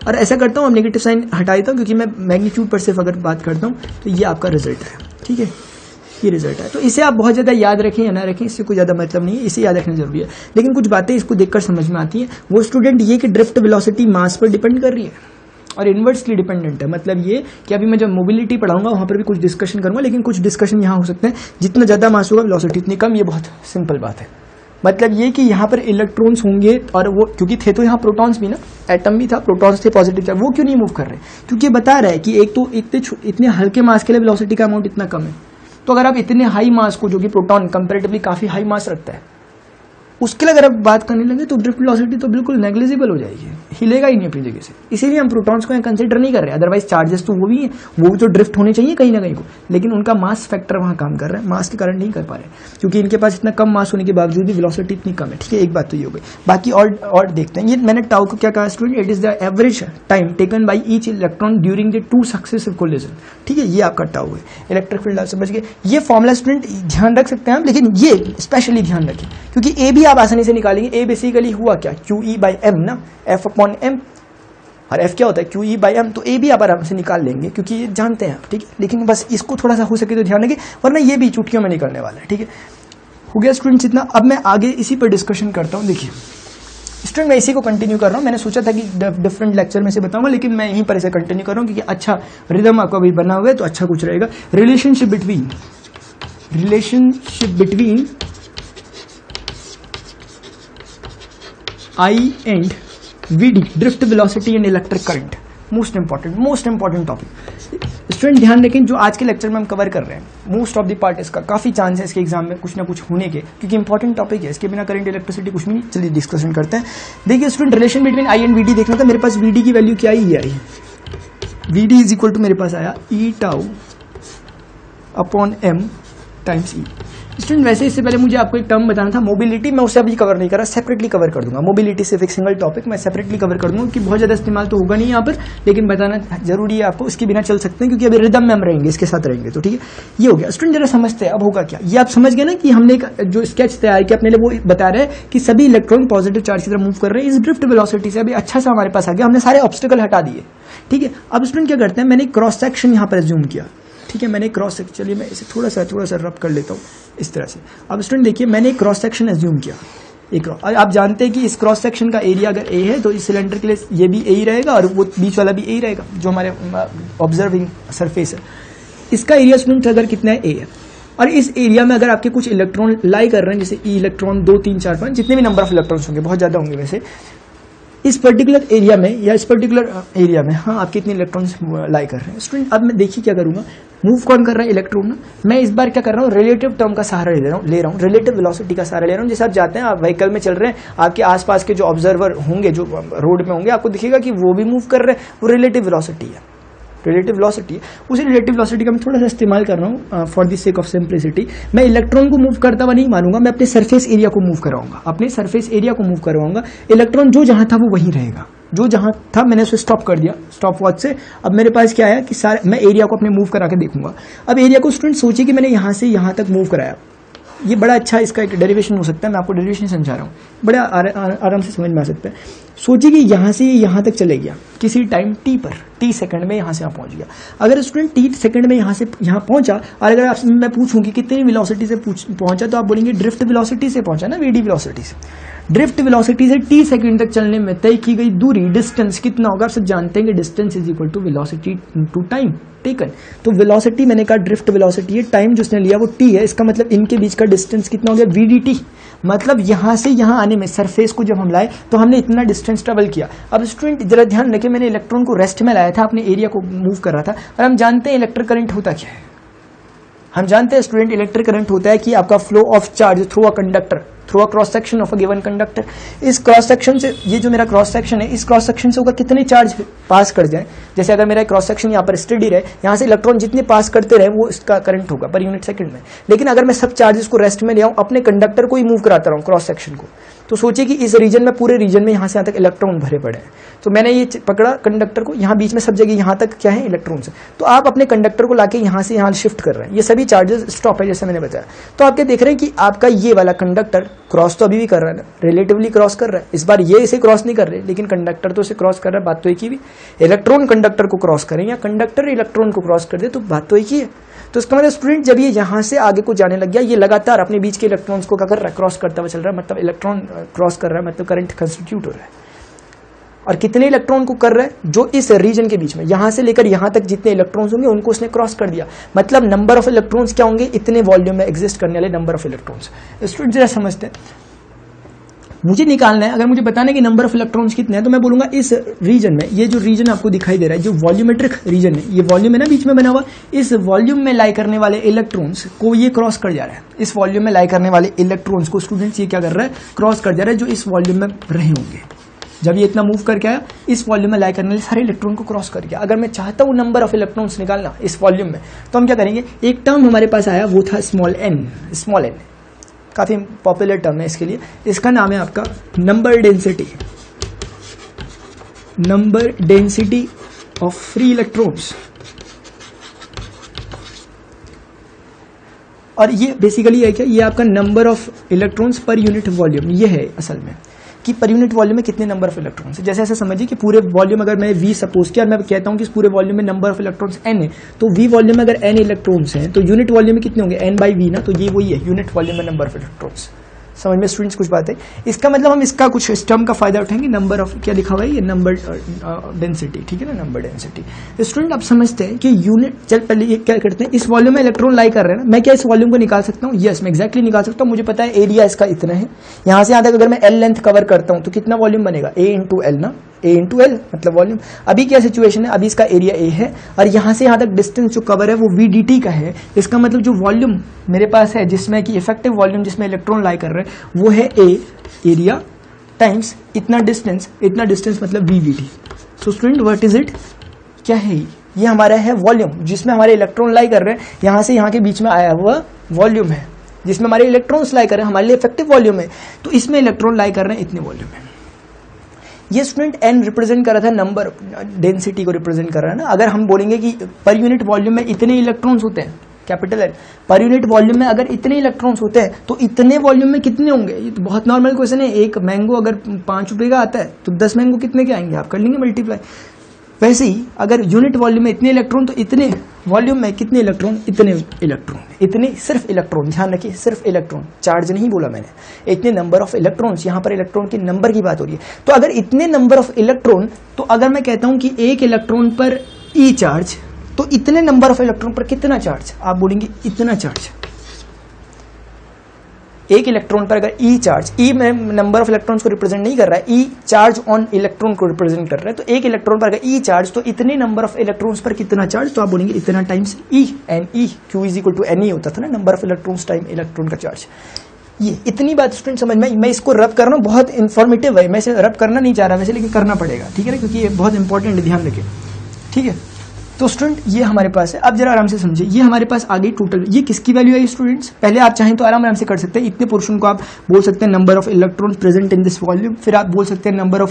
A: और ऐसा करता हूँ अब नेगेटिव साइन हटा देता हूँ क्योंकि मैं मैग्नीट्यूड पर सिर्फ अगर बात करता हूँ तो ये आपका रिजल्ट है, ठीक है, ये रिजल्ट है। तो इसे आप बहुत ज्यादा याद रखें या ना रखें इससे कोई ज्यादा मतलब नहीं है, इसे याद रखना जरूरी है। लेकिन कुछ बातें इसको देखकर समझ में आती हैं, वो स्टूडेंट ये कि ड्रिफ्ट वेलोसिटी मास पर डिपेंड कर रही है और इनवर्सली डिपेंडेंट है। मतलब ये कि अभी मैं जब मोबिलिटी पढ़ाऊंगा वहां पर भी कुछ डिस्कशन करूंगा, लेकिन कुछ डिस्कशन यहाँ हो सकते हैं, जितना ज्यादा मास होगा वेलोसिटी उतनी कम, ये बहुत सिंपल बात है। मतलब ये कि यहाँ पर इलेक्ट्रॉन्स होंगे और वो क्योंकि थे तो यहाँ प्रोटॉन्स भी ना, एटम भी था, प्रोटॉन्स थे, पॉजिटिव था, वो क्यों नहीं मूव कर रहे, क्योंकि बता रहा है कि एक तो इतने हल्के मास के लिए वेलोसिटी का अमाउंट इतना कम है, तो अगर आप इतने हाई मास को, जो कि प्रोटॉन कंपैरेटिवली काफी हाई मास रखता है, उसके लिए अगर आप बात करने लगे तो ड्रिफ्ट वेलोसिटी तो बिल्कुल नेग्लिजिबल हो जाएगी, हिलेगा ही नहीं अपनी जगह से। इसीलिए हम प्रोटॉन्स को यहाँ कंसिडर नहीं कर रहे, अदरवाइज चार्जेस तो वो भी हैं, वो भी तो ड्रिफ्ट होने चाहिए कहीं ना कहीं को, लेकिन उनका मास फैक्टर वहां काम कर रहा है, मास के कारण नहीं कर पा रहे क्योंकि इनके पास इतना कम मास होने के बावजूद भी वेलोसिटी इतनी कम है, ठीक है। एक बात तो ये हो गई, बाकी और देखते हैं। ये मैंने टाउ को क्या कहा student, it is the average time taken by each electron during the 2 successive collision, ठीक है, ये आपका टाउ है। इलेक्ट्रिक फील्ड आप समझ गए, ये फॉर्मूला स्टूडेंट ध्यान रख सकते हैं आप, लेकिन ये स्पेशली ध्यान रखें क्योंकि ए भी आप आसानी से निकालेंगे। ए बेसिकली हुआ क्या, QE/m ना, F/m, और F क्या होता है, QE/m, तो ए भी आप आराम से निकाल लेंगे क्योंकि ये जानते हैं आप, ठीक है। लेकिन बस इसको थोड़ा सा हो सके तो ध्यान रखें, वरना ये भी चुटकियों में निकलने वाला है, ठीक है। हो गया स्टूडेंट्स इतना। अब मैं आगे इसी पर डिस्कशन करता हूँ। देखिए स्टूडेंट मैं इसी को कंटिन्यू कर रहा हूँ, मैंने सोचा था कि डिफरेंट लेक्चर में से बताऊंगा, लेकिन मैं यहीं पर इसे कंटिन्यू कर रहा हूँ क्योंकि अच्छा रिदम आपका भी बना हुआ है तो अच्छा कुछ रहेगा। Relationship between I and VD, drift velocity and electric current, most important topic. Student ध्यान रखें, जो आज के लेक्चर में हम कवर कर रहे हैं मोस्ट ऑफ द पार्ट इसका काफी चांस है इसके एग्जाम में कुछ ना कुछ होने के, क्योंकि इंपॉर्टेंट टॉपिक है, इसके बिना करंट इलेक्ट्रिसिटी कुछ भी नहीं। चलिए डिस्कशन करते हैं। देखिए student relation between I and VD देखना था, मेरे पास VD की वैल्यू क्या ही आई, VD इज इक्वल टू मेरे पास आया E/m टाइम्स E। स्टूडेंट वैसे इससे पहले मुझे आपको एक टर्म बताना था मोबिलिटी, मैं उसे अभी कवर नहीं कर रहा, सेपरेटली कवर कर दूंगा। मोबिलिटी सिर्फ एक सिंगल टॉपिक मैं सेपरेटली कवर कर दूंगा कि बहुत ज्यादा इस्तेमाल तो होगा नहीं यहाँ पर, लेकिन बताना जरूरी है आपको, इसके बिना चल सकते हैं क्योंकि अभी रिदम में हम रहेंगे, इसके साथ रहेंगे, तो ठीक है। ये हो गया स्टूडेंट, जरा समझते हैं अब होगा क्या। ये आप समझ गए ना कि हमने एक जो स्केच तैयार किया अपने लिए, वो बता रहे हैं कि सभी इलेक्ट्रॉन पॉजिटिव चार्ज की तरफ मूव कर रहे हैं इस ड्रिफ्ट वेलोसिटी से। अभी अच्छा सा हमारे पास आ गया, हमने सारे ऑब्स्टिकल हटा दिए, ठीक है। अब स्टूडेंट क्या करते हैं, मैंने क्रॉस सेक्शन यहाँ पर एज्यूम किया, ठीक है, मैंने क्रॉस सेक्शन, चलिए मैं इसे थोड़ा सा रब कर लेता हूँ इस तरह से। अब स्टूडेंट देखिए मैंने एक क्रॉस सेक्शन एज्यूम किया, एक और आप जानते हैं कि इस क्रॉस सेक्शन का एरिया अगर ए है तो इस सिलेंडर के लिए ये भी ए ही रहेगा और वो बीच वाला भी ए ही रहेगा जो हमारे ऑब्जर्विंग सरफेस है। इसका एरिया स्टूडेंट अगर कितना है, ए है, और इस एरिया में अगर आपके कुछ इलेक्ट्रॉन लाई कर रहे हैं, जैसे ई इलेक्ट्रॉन 2 3 4 5 जितने भी नंबर ऑफ इलेक्ट्रॉन्स होंगे, बहुत ज्यादा होंगे वैसे, इस पर्टिकुलर एरिया में या इस पर्टिकुलर एरिया में, हाँ, आप कितने इलेक्ट्रॉन्स लाई कर रहे हैं स्टूडेंट। अब मैं देखिए क्या करूंगा, मूव कौन कर रहा है, इलेक्ट्रॉन ना। मैं इस बार क्या कर रहा हूँ, रिलेटिव टर्म का सहारा ले रहा हूँ, रिलेटिव वेलोसिटी का सहारा ले रहा हूँ। जैसे आप जाते हैं, आप व्हीकल में चल रहे हैं, आपके आसपास के जो ऑब्जर्वर होंगे जो रोड में होंगे, आपको दिखेगा कि वो भी मूव कर रहे हैं, वो रिलेटिव वेलोसिटी है, रिलेटिव वेलोसिटी है। उसी रिलेटिव वेलोसिटी का मैं थोड़ा सा इस्तेमाल कर रहा हूँ for the sake of simplicity. मैं इलेक्ट्रॉन को मूव करता हुआ नहीं मानूंगा, मैं अपने सरफेस एरिया को मूव करवाऊंगा, अपने सरफेस एरिया को मूव करवाऊंगा। इलेक्ट्रॉन जो जहां था वो वहीं रहेगा, जो जहां था मैंने उसे स्टॉप कर दिया स्टॉप वॉच से। अब मेरे पास क्या आया कि सारे मैं एरिया को अपने मूव करा के देखूंगा। अब एरिया को स्टूडेंट सोचिए कि मैंने यहां से यहां तक मूव कराया, ये बड़ा अच्छा इसका एक डेरिवेशन हो सकता है, मैं आपको डेरिवेशन समझा रहा हूँ, बड़ा आराम से समझ में आ सकता है। सोचिए कि यहाँ से यहाँ तक चले गया किसी टाइम टी पर, टी सेकंड में यहाँ से यहाँ पहुँच गया। अगर स्टूडेंट टी सेकंड में यहाँ से यहाँ पहुँचा, और अगर आपसे मैं पूछूं कि कितनी वेलोसिटी से पहुँचा, तो आप बोलेंगे ड्रिफ्ट वेलोसिटी से पहुँचा ना, वीडी वेलोसिटी से। ड्रिफ्ट वेलोसिटी से टी सेकंड तक चलने में तय की गई दूरी, डिस्टेंस कितना होगा? आप सब जानते हैं कि distance is equal to velocity to time taken. तो वेलोसिटी मैंने कहा ड्रिफ्ट वेलोसिटी है, टाइम जो उसने लिया वो टी है, इसका मतलब इनके बीच का डिस्टेंस कितना हो गया? वीडीटी। मतलब यहां से यहां आने में सरफेस को जब हम लाए तो हमने इतना डिस्टेंस ट्रेवल किया। अब स्टूडेंट जरा ध्यान रखें, मैंने इलेक्ट्रॉन को रेस्ट में लाया था, अपने एरिया को मूव कर रहा था, और हम जानते हैं इलेक्ट्रिक करंट होता क्या है। हम जानते हैं स्टूडेंट इलेक्ट्रिक करंट होता है कि आपका flow of charge through a conductor, through a cross section of a given conductor. इस क्रॉस सेक्शन से, ये जो मेरा क्रॉस सेक्शन है, इस क्रॉस सेक्शन से होगा कितने चार्ज पास कर जाए। जैसे अगर मेरा क्रॉस सेक्शन यहाँ पर स्टडी रहे, यहाँ से इलेक्ट्रॉन जितने पास करते रहे वो इसका करंट होगा पर यूनिट सेकंड में। लेकिन अगर मैं सब चार्जेस को रेस्ट में ले आऊँ, अपने कंडक्टर को ही मूव कराता रहूँ क्रॉस सेक्शन को, तो सोचिए कि इस रीजन में, पूरे रीजन में यहाँ से यहाँ तक इलेक्ट्रॉन भरे पड़े हैं। तो मैंने ये पकड़ा कंडक्टर को, यहाँ बीच में सब जगह यहाँ तक क्या है? इलेक्ट्रॉन्स। तो आप अपने कंडक्टर को लाके यहाँ से यहाँ शिफ्ट कर रहे हैं, ये सभी चार्जेस स्टॉप है जैसे मैंने बताया। तो आप क्या देख रहे हैं कि आपका ये वाला कंडक्टर क्रॉस तो अभी भी कर रहा है ना, रिलेटिवली क्रॉस कर रहा है। इस बार ये इसे क्रॉस नहीं कर रहे, लेकिन कंडक्टर तो इसे क्रॉस कर रहा है, बात तो एक ही भी। इलेक्ट्रॉन कंडक्टर को क्रॉस करें या कंडक्टर इलेक्ट्रॉन को क्रॉस कर दे, तो बात तो एक ही है। तो इसका मतलब स्टूडेंट जब ये यहाँ से आगे को जाने लग गया, ये लगातार अपने बीच के इलेक्ट्रॉन्स को क्या कर रहा है? क्रॉस करता हुआ चल रहा है, मतलब इलेक्ट्रॉन क्रॉस कर रहा है, मतलब करंट कंस्टिट्यूट हो रहा है। और कितने इलेक्ट्रॉन को कर रहा है? जो इस रीजन के बीच में, यहां से लेकर यहां तक जितने इलेक्ट्रॉन्स होंगे उनको उसने क्रॉस कर दिया। मतलब नंबर ऑफ इलेक्ट्रॉन्स क्या होंगे? इतने वॉल्यूम में एग्जिस्ट करने वाले नंबर ऑफ इलेक्ट्रॉन्स। स्टूडेंट जरा समझते हैं, मुझे निकालना है, अगर मुझे बताना है कि नंबर ऑफ इलेक्ट्रॉन्स कितने हैं, तो मैं बोलूंगा इस रीजन में, ये जो रीजन आपको दिखाई दे रहा है, जो वॉल्यूमेट्रिक रीजन है, ये वॉल्यूम है ना बीच में बना हुआ, इस वॉल्यूम में लाई करने वाले इलेक्ट्रॉन्स को ये क्रॉस कर जा रहा है। इस वॉल्यूम में लाई करने वाले इलेक्ट्रॉन्स को स्टूडेंट्स ये क्या कर रहा है? क्रॉस कर जा रहा है, जो इस वॉल्यूम में रहे होंगे। जब ये इतना मूव करके आया, इस वॉल्यूम में लाई करने वाले सारे इलेक्ट्रॉन को क्रॉस कर गया। अगर मैं चाहता हूं नंबर ऑफ इलेक्ट्रॉन्स निकालना इस वॉल्यूम में, तो हम क्या करेंगे? एक टर्म हमारे पास आया, वो था स्मॉल एन। स्मॉल एन काफी पॉपुलर टर्म है इसके लिए, इसका नाम है आपका number density. Number density of free electrons. और ये बेसिकली है क्या? ये आपका नंबर ऑफ इलेक्ट्रॉन्स पर यूनिट वॉल्यूम, ये है असल में कि पर यूनिट वॉल्यूम में कितने नंबर ऑफ इलेक्ट्रॉन्स है। जैसे ऐसे समझिए कि पूरे वॉल्यूम अगर मैं V सपोज किया और मैं कहता हूं कि इस पूरे वॉल्यूम में नंबर ऑफ इलेक्ट्रॉन्स n है, तो V वॉल्यूम में अगर n इलेक्ट्रॉन्स हैं तो यूनिट वॉल्यूम में कितने होंगे? n/v ना, तो ये वही है यूनिट वॉल्यूम में नंबर ऑफ इलेक्ट्रॉन्स। समझ में स्टूडेंट्स कुछ बात है? इसका मतलब हम इसका कुछ इस टर्म का फायदा उठाएंगे। नंबर ऑफ क्या लिखा हुआ है? ये नंबर डेंसिटी, ठीक है ना, नंबर डेंसिटी। स्टूडेंट आप समझते हैं कि यूनिट, चल पहले ये क्या करते हैं, इस वॉल्यूम में इलेक्ट्रॉन लाई कर रहे हैं ना, मैं क्या इस वॉल्यूम को निकाल सकता हूँ? यस, मैं एक्जैक्टली निकाल सकता हूँ। मुझे पता है एरिया इसका इतना है, यहाँ से यहाँ तक अगर मैं L लेंथ कवर करता हूँ तो कितना वॉल्यूम बनेगा? A इंटू एल ना, A इंटू एल मतलब वॉल्यूम। अभी क्या सिचुएशन है? अभी इसका एरिया A है और यहाँ से यहाँ तक डिस्टेंस जो कवर है वो VDT का है। इसका मतलब जो वॉल्यूम मेरे पास है, जिसमें कि इफेक्टिव वॉल्यूम जिसमें इलेक्ट्रॉन लाई कर रहे हैं, वो है A एरिया टाइम्स इतना डिस्टेंस मतलब VVT। So student what is it? क्या है ये? हमारा है वॉल्यूम जिसमें हमारे इलेक्ट्रॉन लाई कर रहे हैं, यहाँ से यहाँ के बीच में आया हुआ वॉल्यूम है जिसमें हमारे इलेक्ट्रॉन्स लाई कर रहे हैं, हमारे लिए इफेक्टिव वॉल्यूम है। तो इसमें इलेक्ट्रॉन लाई कर रहे हैं इतने वॉल्यूम में। ये स्टूडेंट n रिप्रेजेंट कर रहा था, नंबर डेंसिटी को रिप्रेजेंट कर रहा है ना। अगर हम बोलेंगे कि पर यूनिट वॉल्यूम में इतने इलेक्ट्रॉन्स होते हैं, कैपिटल N, पर यूनिट वॉल्यूम में अगर इतने इलेक्ट्रॉन्स होते हैं तो इतने वॉल्यूम में कितने होंगे? ये तो बहुत नॉर्मल क्वेश्चन है। एक मैंगो अगर 5 रुपए का आता है तो 10 मैंगो कितने के आएंगे? आप कर लेंगे मल्टीप्लाई। वैसे ही अगर यूनिट वॉल्यूम में इतने इलेक्ट्रॉन तो इतने वॉल्यूम में कितने इलेक्ट्रॉन? इतने इलेक्ट्रॉन, इतने सिर्फ इलेक्ट्रॉन, ध्यान रखिए सिर्फ इलेक्ट्रॉन, चार्ज नहीं बोला मैंने। इतने नंबर ऑफ इलेक्ट्रॉन्स, यहाँ पर इलेक्ट्रॉन के नंबर की बात हो रही है। तो अगर इतने नंबर ऑफ इलेक्ट्रॉन, तो अगर मैं कहता हूं कि एक इलेक्ट्रॉन पर E चार्ज, तो इतने नंबर ऑफ इलेक्ट्रॉन पर कितना चार्ज? आप बोलेंगे इतना चार्ज। एक इलेक्ट्रॉन पर अगर E चार्ज, E में नंबर ऑफ इलेक्ट्रॉन्स को रिप्रेजेंट नहीं कर रहा है, E चार्ज ऑन इलेक्ट्रॉन को रिप्रेजेंट कर रहा है। तो एक इलेक्ट्रॉन पर अगर E चार्ज, तो इतने नंबर ऑफ इलेक्ट्रॉन्स पर कितना चार्ज? तो आप बोलेंगे इतना times E, n e, Q is equal to n e होता था ना, number of electrons time electron का चार्ज। ये इतनी बात स्टूडेंट समझ में, मैं इसको रब कर रहा हूँ, बहुत इन्फॉर्मेटिव है। मैं इसे रब करना नहीं चाह रहा वैसे, लेकिन करना पड़ेगा, ठीक है ना, क्योंकि ये बहुत इंपॉर्टेंट है, ध्यान रखें, ठीक है। तो स्टूडेंट ये हमारे पास है। अब जरा आराम से समझिए, ये हमारे पास आ गई टोटल। ये किसकी वैल्यू है स्टूडेंट्स? पहले आप चाहें तो आराम से कर सकते हैं। इतने पोर्शन को आप बोल सकते हैं number of electron present in this volume, फिर आप बोल सकते हैं number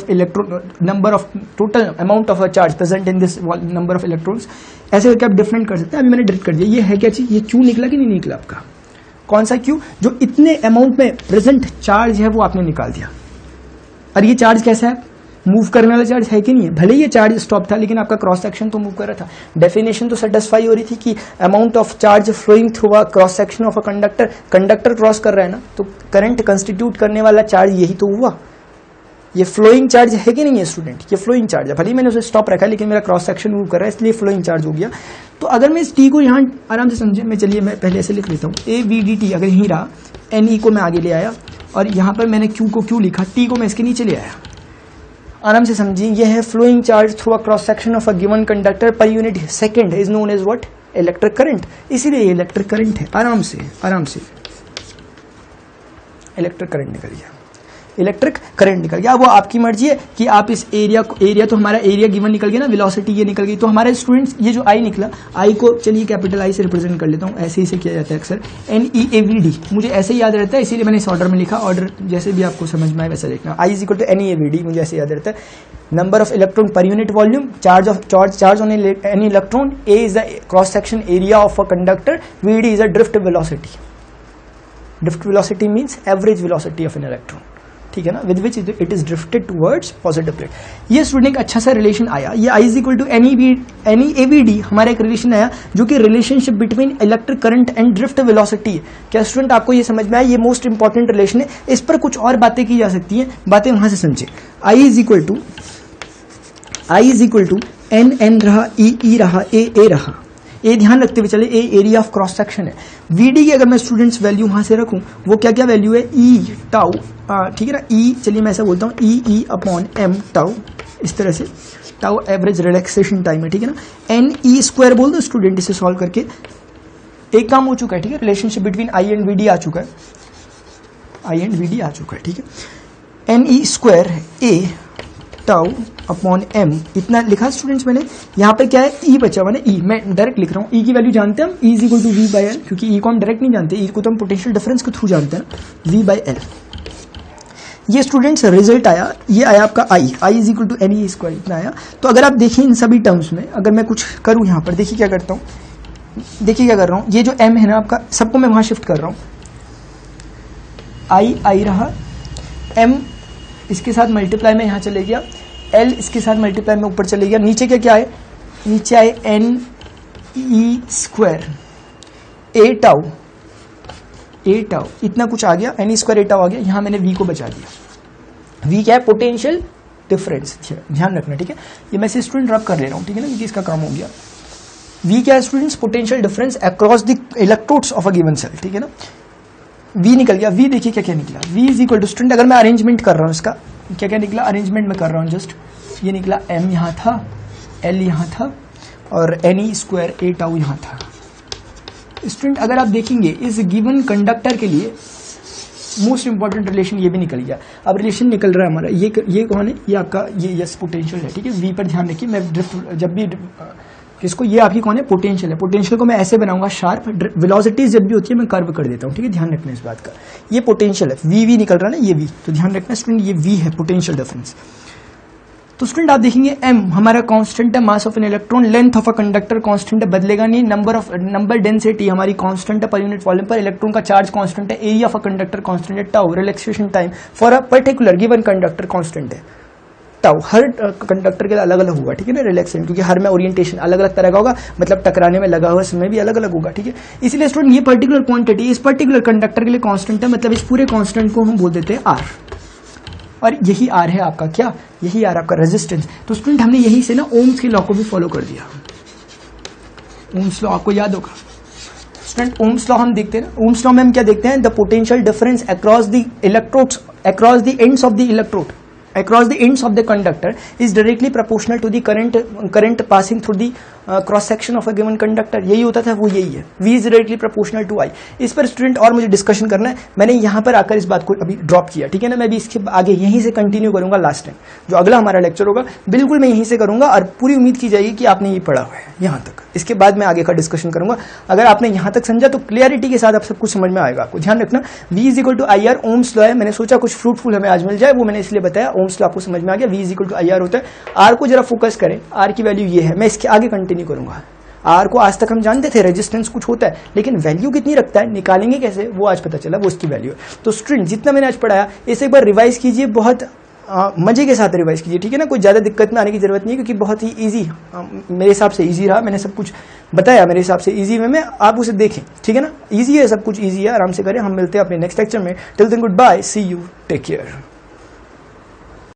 A: of total amount of charge present in this number of electrons. ऐसे करके आप डिफरेंट कर सकते हैं। अभी मैंने डिरेक्ट कर दिया। ये है क्या चीज? ये क्यों निकला कि नहीं निकला आपका? कौन सा Q? जो इतने अमाउंट में प्रेजेंट चार्ज है वो आपने निकाल दिया। और ये चार्ज कैसा है? मूव करने वाला चार्ज है कि नहीं है? भले ये चार्ज स्टॉप था लेकिन आपका क्रॉस सेक्शन तो मूव कर रहा था। डेफिनेशन तो सेटिस्फाई हो रही थी कि amount of charge flowing through a cross section of a conductor, conductor cross कर रहा है ना, तो करंट कंस्टिट्यूट करने वाला चार्ज यही तो हुआ। ये फ्लोइंग चार्ज है कि नहीं है स्टूडेंट? ये फ्लोइंग चार्ज है, भले ही मैंने उसे स्टॉप रखा है लेकिन मेरा क्रॉस सेक्शन मूव कर रहा है इसलिए फ्लोइंग चार्ज हो गया। तो अगर मैं इस टी को यहाँ आराम से समझे, मैं चलिए मैं पहले ऐसे लिख लेता हूँ, ए वी डी टी अगर यहीं रहा, एन ई को मैं आगे ले आया और यहाँ पर मैंने क्यू को क्यू लिखा, टी को मैं इसके नीचे ले आया। आराम से समझिए, ये है flowing charge through a cross section of a given conductor per unit second is known as what? Electric current. इसीलिए ये इलेक्ट्रिक करंट है। आराम से इलेक्ट्रिक करंट निकल गया, इलेक्ट्रिक करंट निकल गया। वो आपकी मर्जी है कि आप इस एरिया को, एरिया तो हमारा एरिया गिवन निकल गया ना, वेलोसिटी ये निकल गई। तो हमारे स्टूडेंट्स ये जो आई निकला, आई को चलिए कैपिटल आई से रिप्रेजेंट कर लेता हूँ, ऐसे ही से किया जाता है अक्सर, NEAVD मुझे ऐसे ही याद रहता है इसीलिए मैंने इस ऑर्डर में लिखा। ऑर्डर जैसे भी आपको समझ में आए वैसा लिखना। I is equal to NEAVD मुझे ऐसे याद रहता है, नंबर ऑफ इलेक्ट्रॉन पर unit volume, charge on any electron, A is the cross section area of a conductor, VD is a drift velocity. Drift velocity means average velocity of an electron, ठीक है ना, with which it is drifted towards positive plate. ये student एक अच्छा सा relation आया, ये I is equal to NEAVD हमारा एक रिलेशन आया जो कि relationship between electric current and drift velocity है। क्या स्टूडेंट आपको ये समझ में आया? ये मोस्ट इंपॉर्टेंट रिलेशन है, इस पर कुछ और बातें की जा सकती हैं, बातें वहां से समझे। I is equal to NN रहा, E रहा, A रहा। ए ध्यान रखते हुए चले, ए एरिया ऑफ क्रॉस सेक्शन है। VD की अगर मैं स्टूडेंट्स वैल्यू वहां से रखूं, वो क्या क्या वैल्यू है? E टाउ, ठीक है ना, E चलिए मैं ऐसा बोलता हूँ, E अपॉन M टाउ, इस तरह से टाउ एवरेज रिलैक्सेशन टाइम है, ठीक है ना। NE स्क्वायर बोल दो स्टूडेंट, इसे सॉल्व करके एक काम हो चुका है, ठीक है, relationship between I and VD आ चुका है, I एंड VD आ चुका है, ठीक है। NE स्क्वायर है A टाउ अपॉन M, इतना लिखा स्टूडेंट्स मैंने। यहाँ पे क्या है? E बचा हुआ ना, E मैं डायरेक्ट लिख रहा हूँ। E की वैल्यू जानते हैं हम, E is equal to V by L, क्योंकि E को हम डायरेक्ट नहीं जानते, E को तो हम पोटेंशियल डिफरेंस के थ्रू जानते हैं, V बाई एल। ये स्टूडेंट्स रिजल्ट आया, ये आया आपका I is equal to NE square, इतना आया। तो अगर आप देखिए इन सभी टर्म्स में अगर मैं कुछ करूँ यहाँ पर, देखिए क्या करता हूँ, देखिए क्या कर रहा हूँ, ये जो M है ना आपका, सबको मैं वहां शिफ्ट कर रहा हूँ। I रहा, M इसके साथ मल्टीप्लाई में यहाँ चले गया, L इसके साथ मल्टीप्लाई में ऊपर चले गया, नीचे क्या आए? नीचे आए NE स्क्वायर A टाउ, इतना कुछ आ गया, NE स्क्वायर A टाउ आ गया। यहाँ मैंने V को बचा दिया। V क्या है? पोटेंशियल डिफरेंस, ध्यान रखना, ठीक है। ये मैं से स्टूडेंट रब कर ले रहा हूँ, ठीक है ना, क्योंकि इसका काम हो गया। V क्या है students? Potential difference across the electrodes of a given cell, ठीक है ना। V निकल गया। V देखिए क्या क्या निकला, V is equal to student, अगर मैं अरेंजमेंट कर रहा हूँ इसका, क्या क्या निकला, अरेंजमेंट में कर रहा हूँ जस्ट, ये निकला M यहाँ था, L यहाँ था और NE स्क्वायर A टाउ यहाँ था। स्टूडेंट अगर आप देखेंगे इस गिवन कंडक्टर के लिए मोस्ट इंपॉर्टेंट रिलेशन ये भी निकल गया। अब रिलेशन निकल रहा है हमारा, ये कौन है? ये आपका ये यस पोटेंशियल है, ठीक है। V पर ध्यान रखिए, मैं ड्रिफ्ट जब भी इसको, ये आपकी कौन है? पोटेंशियल है। पोटेंशियल को मैं ऐसे बनाऊंगा शार्प, वेलोसिटीज जब भी होती है मैं कर्व कर देता हूँ, ठीक है, ध्यान रखना इस बात का। ये पोटेंशियल है, V निकल रहा है ना, ये V, तो ध्यान रखना स्टूडेंट, ये V है पोटेंशियल डिफरेंस। तो स्टूडेंट आप देखेंगे M हमारा कांस्टेंट है, mass of an electron, length of a conductor constant है, बदलेगा नहीं, नंबर डेंसिटी हमारी कांस्टेंट है पर यूनिट वॉल्यूम पर, इलेक्ट्रॉन का चार्ज कांस्टेंट है, area of a conductor constant है, tau relaxation time for a particular given conductor constant है, टाउ हर कंडक्टर के लिए अलग अलग होगा, ठीक है ना, रिलैक्सेशन, क्योंकि हर में ओरिएंटेशन अलग अलग तरह का होगा, मतलब टकराने में लगा हुआ समय भी अलग अलग होगा, ठीक है। इसलिए स्टूडेंट ये पर्टिकुलर क्वांटिटी इस पर्टिकुलर कंडक्टर के लिए कांस्टेंट है, मतलब इस पूरे कांस्टेंट को हम बोल देते हैं R, और यही R है आपका क्या, यही R आपका रेजिस्टेंस। तो स्टूडेंट हमने यही से ना ओम्स के लॉ को भी फॉलो कर दिया। ओम्स लॉ आपको याद होगा स्टूडेंट, ओम्स लॉ हम देखते हैं ना, ओम्स लॉ में हम क्या देखते हैं? The potential difference across the electrodes, across the ends of the electrode, across the ends of the conductor is directly proportional to the current passing through the cross section of a given conductor. यही होता था, वो यही है, V is directly proportional to I। इस पर student और मुझे डिस्कशन करना है, मैंने यहाँ पर आकर इस बात को अभी ड्रॉप किया, ठीक है ना। मैं भी इसके आगे यहीं से कंटिन्यू करूंगा, लास्ट टाइम जो अगला हमारा लेक्चर होगा बिल्कुल मैं यहीं से करूंगा, और पूरी उम्मीद की जाएगी कि आपने ये पढ़ा हुआ है यहाँ तक। इसके बाद मैं आगे का डिस्कशन करूंगा। अगर आपने यहाँ तक समझा तो क्लियरिटी के साथ आप सब कुछ समझ में आएगा। आपको ध्यान रखना, V is equal to IR, Ohm's law है। मैंने सोचा कुछ फ्रूटफुल हमें आज मिल जाए, वो मैंने इसलिए बताया। ओम्स लॉ आपको समझ में आ गया, V is equal to IR होता है। R को जरा फोकस करें, R की वैल्यू ये है, मैं इसके आगे कंटिन्यू करूंगा। आर को आज तक हम जानते थे रेजिस्टेंस कुछ होता है, लेकिन वैल्यू कितनी रखता है, निकालेंगे कैसे, वो आज पता चला, वो उसकी वैल्यू है। तो स्ट्रिंग जितना मैंने आज पढ़ाया इसे एक बार रिवाइज कीजिए, बहुत मजे के साथ रिवाइज कीजिए, ठीक है ना, कोई ज्यादा दिक्कत में आने की जरूरत नहीं है, क्योंकि बहुत ही इजी, मेरे हिसाब से इजी रहा, मैंने सब कुछ बताया मेरे हिसाब से इजी वे में, आप उसे देखें, ठीक है ना, इजी है, सब कुछ इजी है, आराम से करें। हम मिलते हैं अपने नेक्स्ट लेक्चर में। Till then good bye, see you, take care.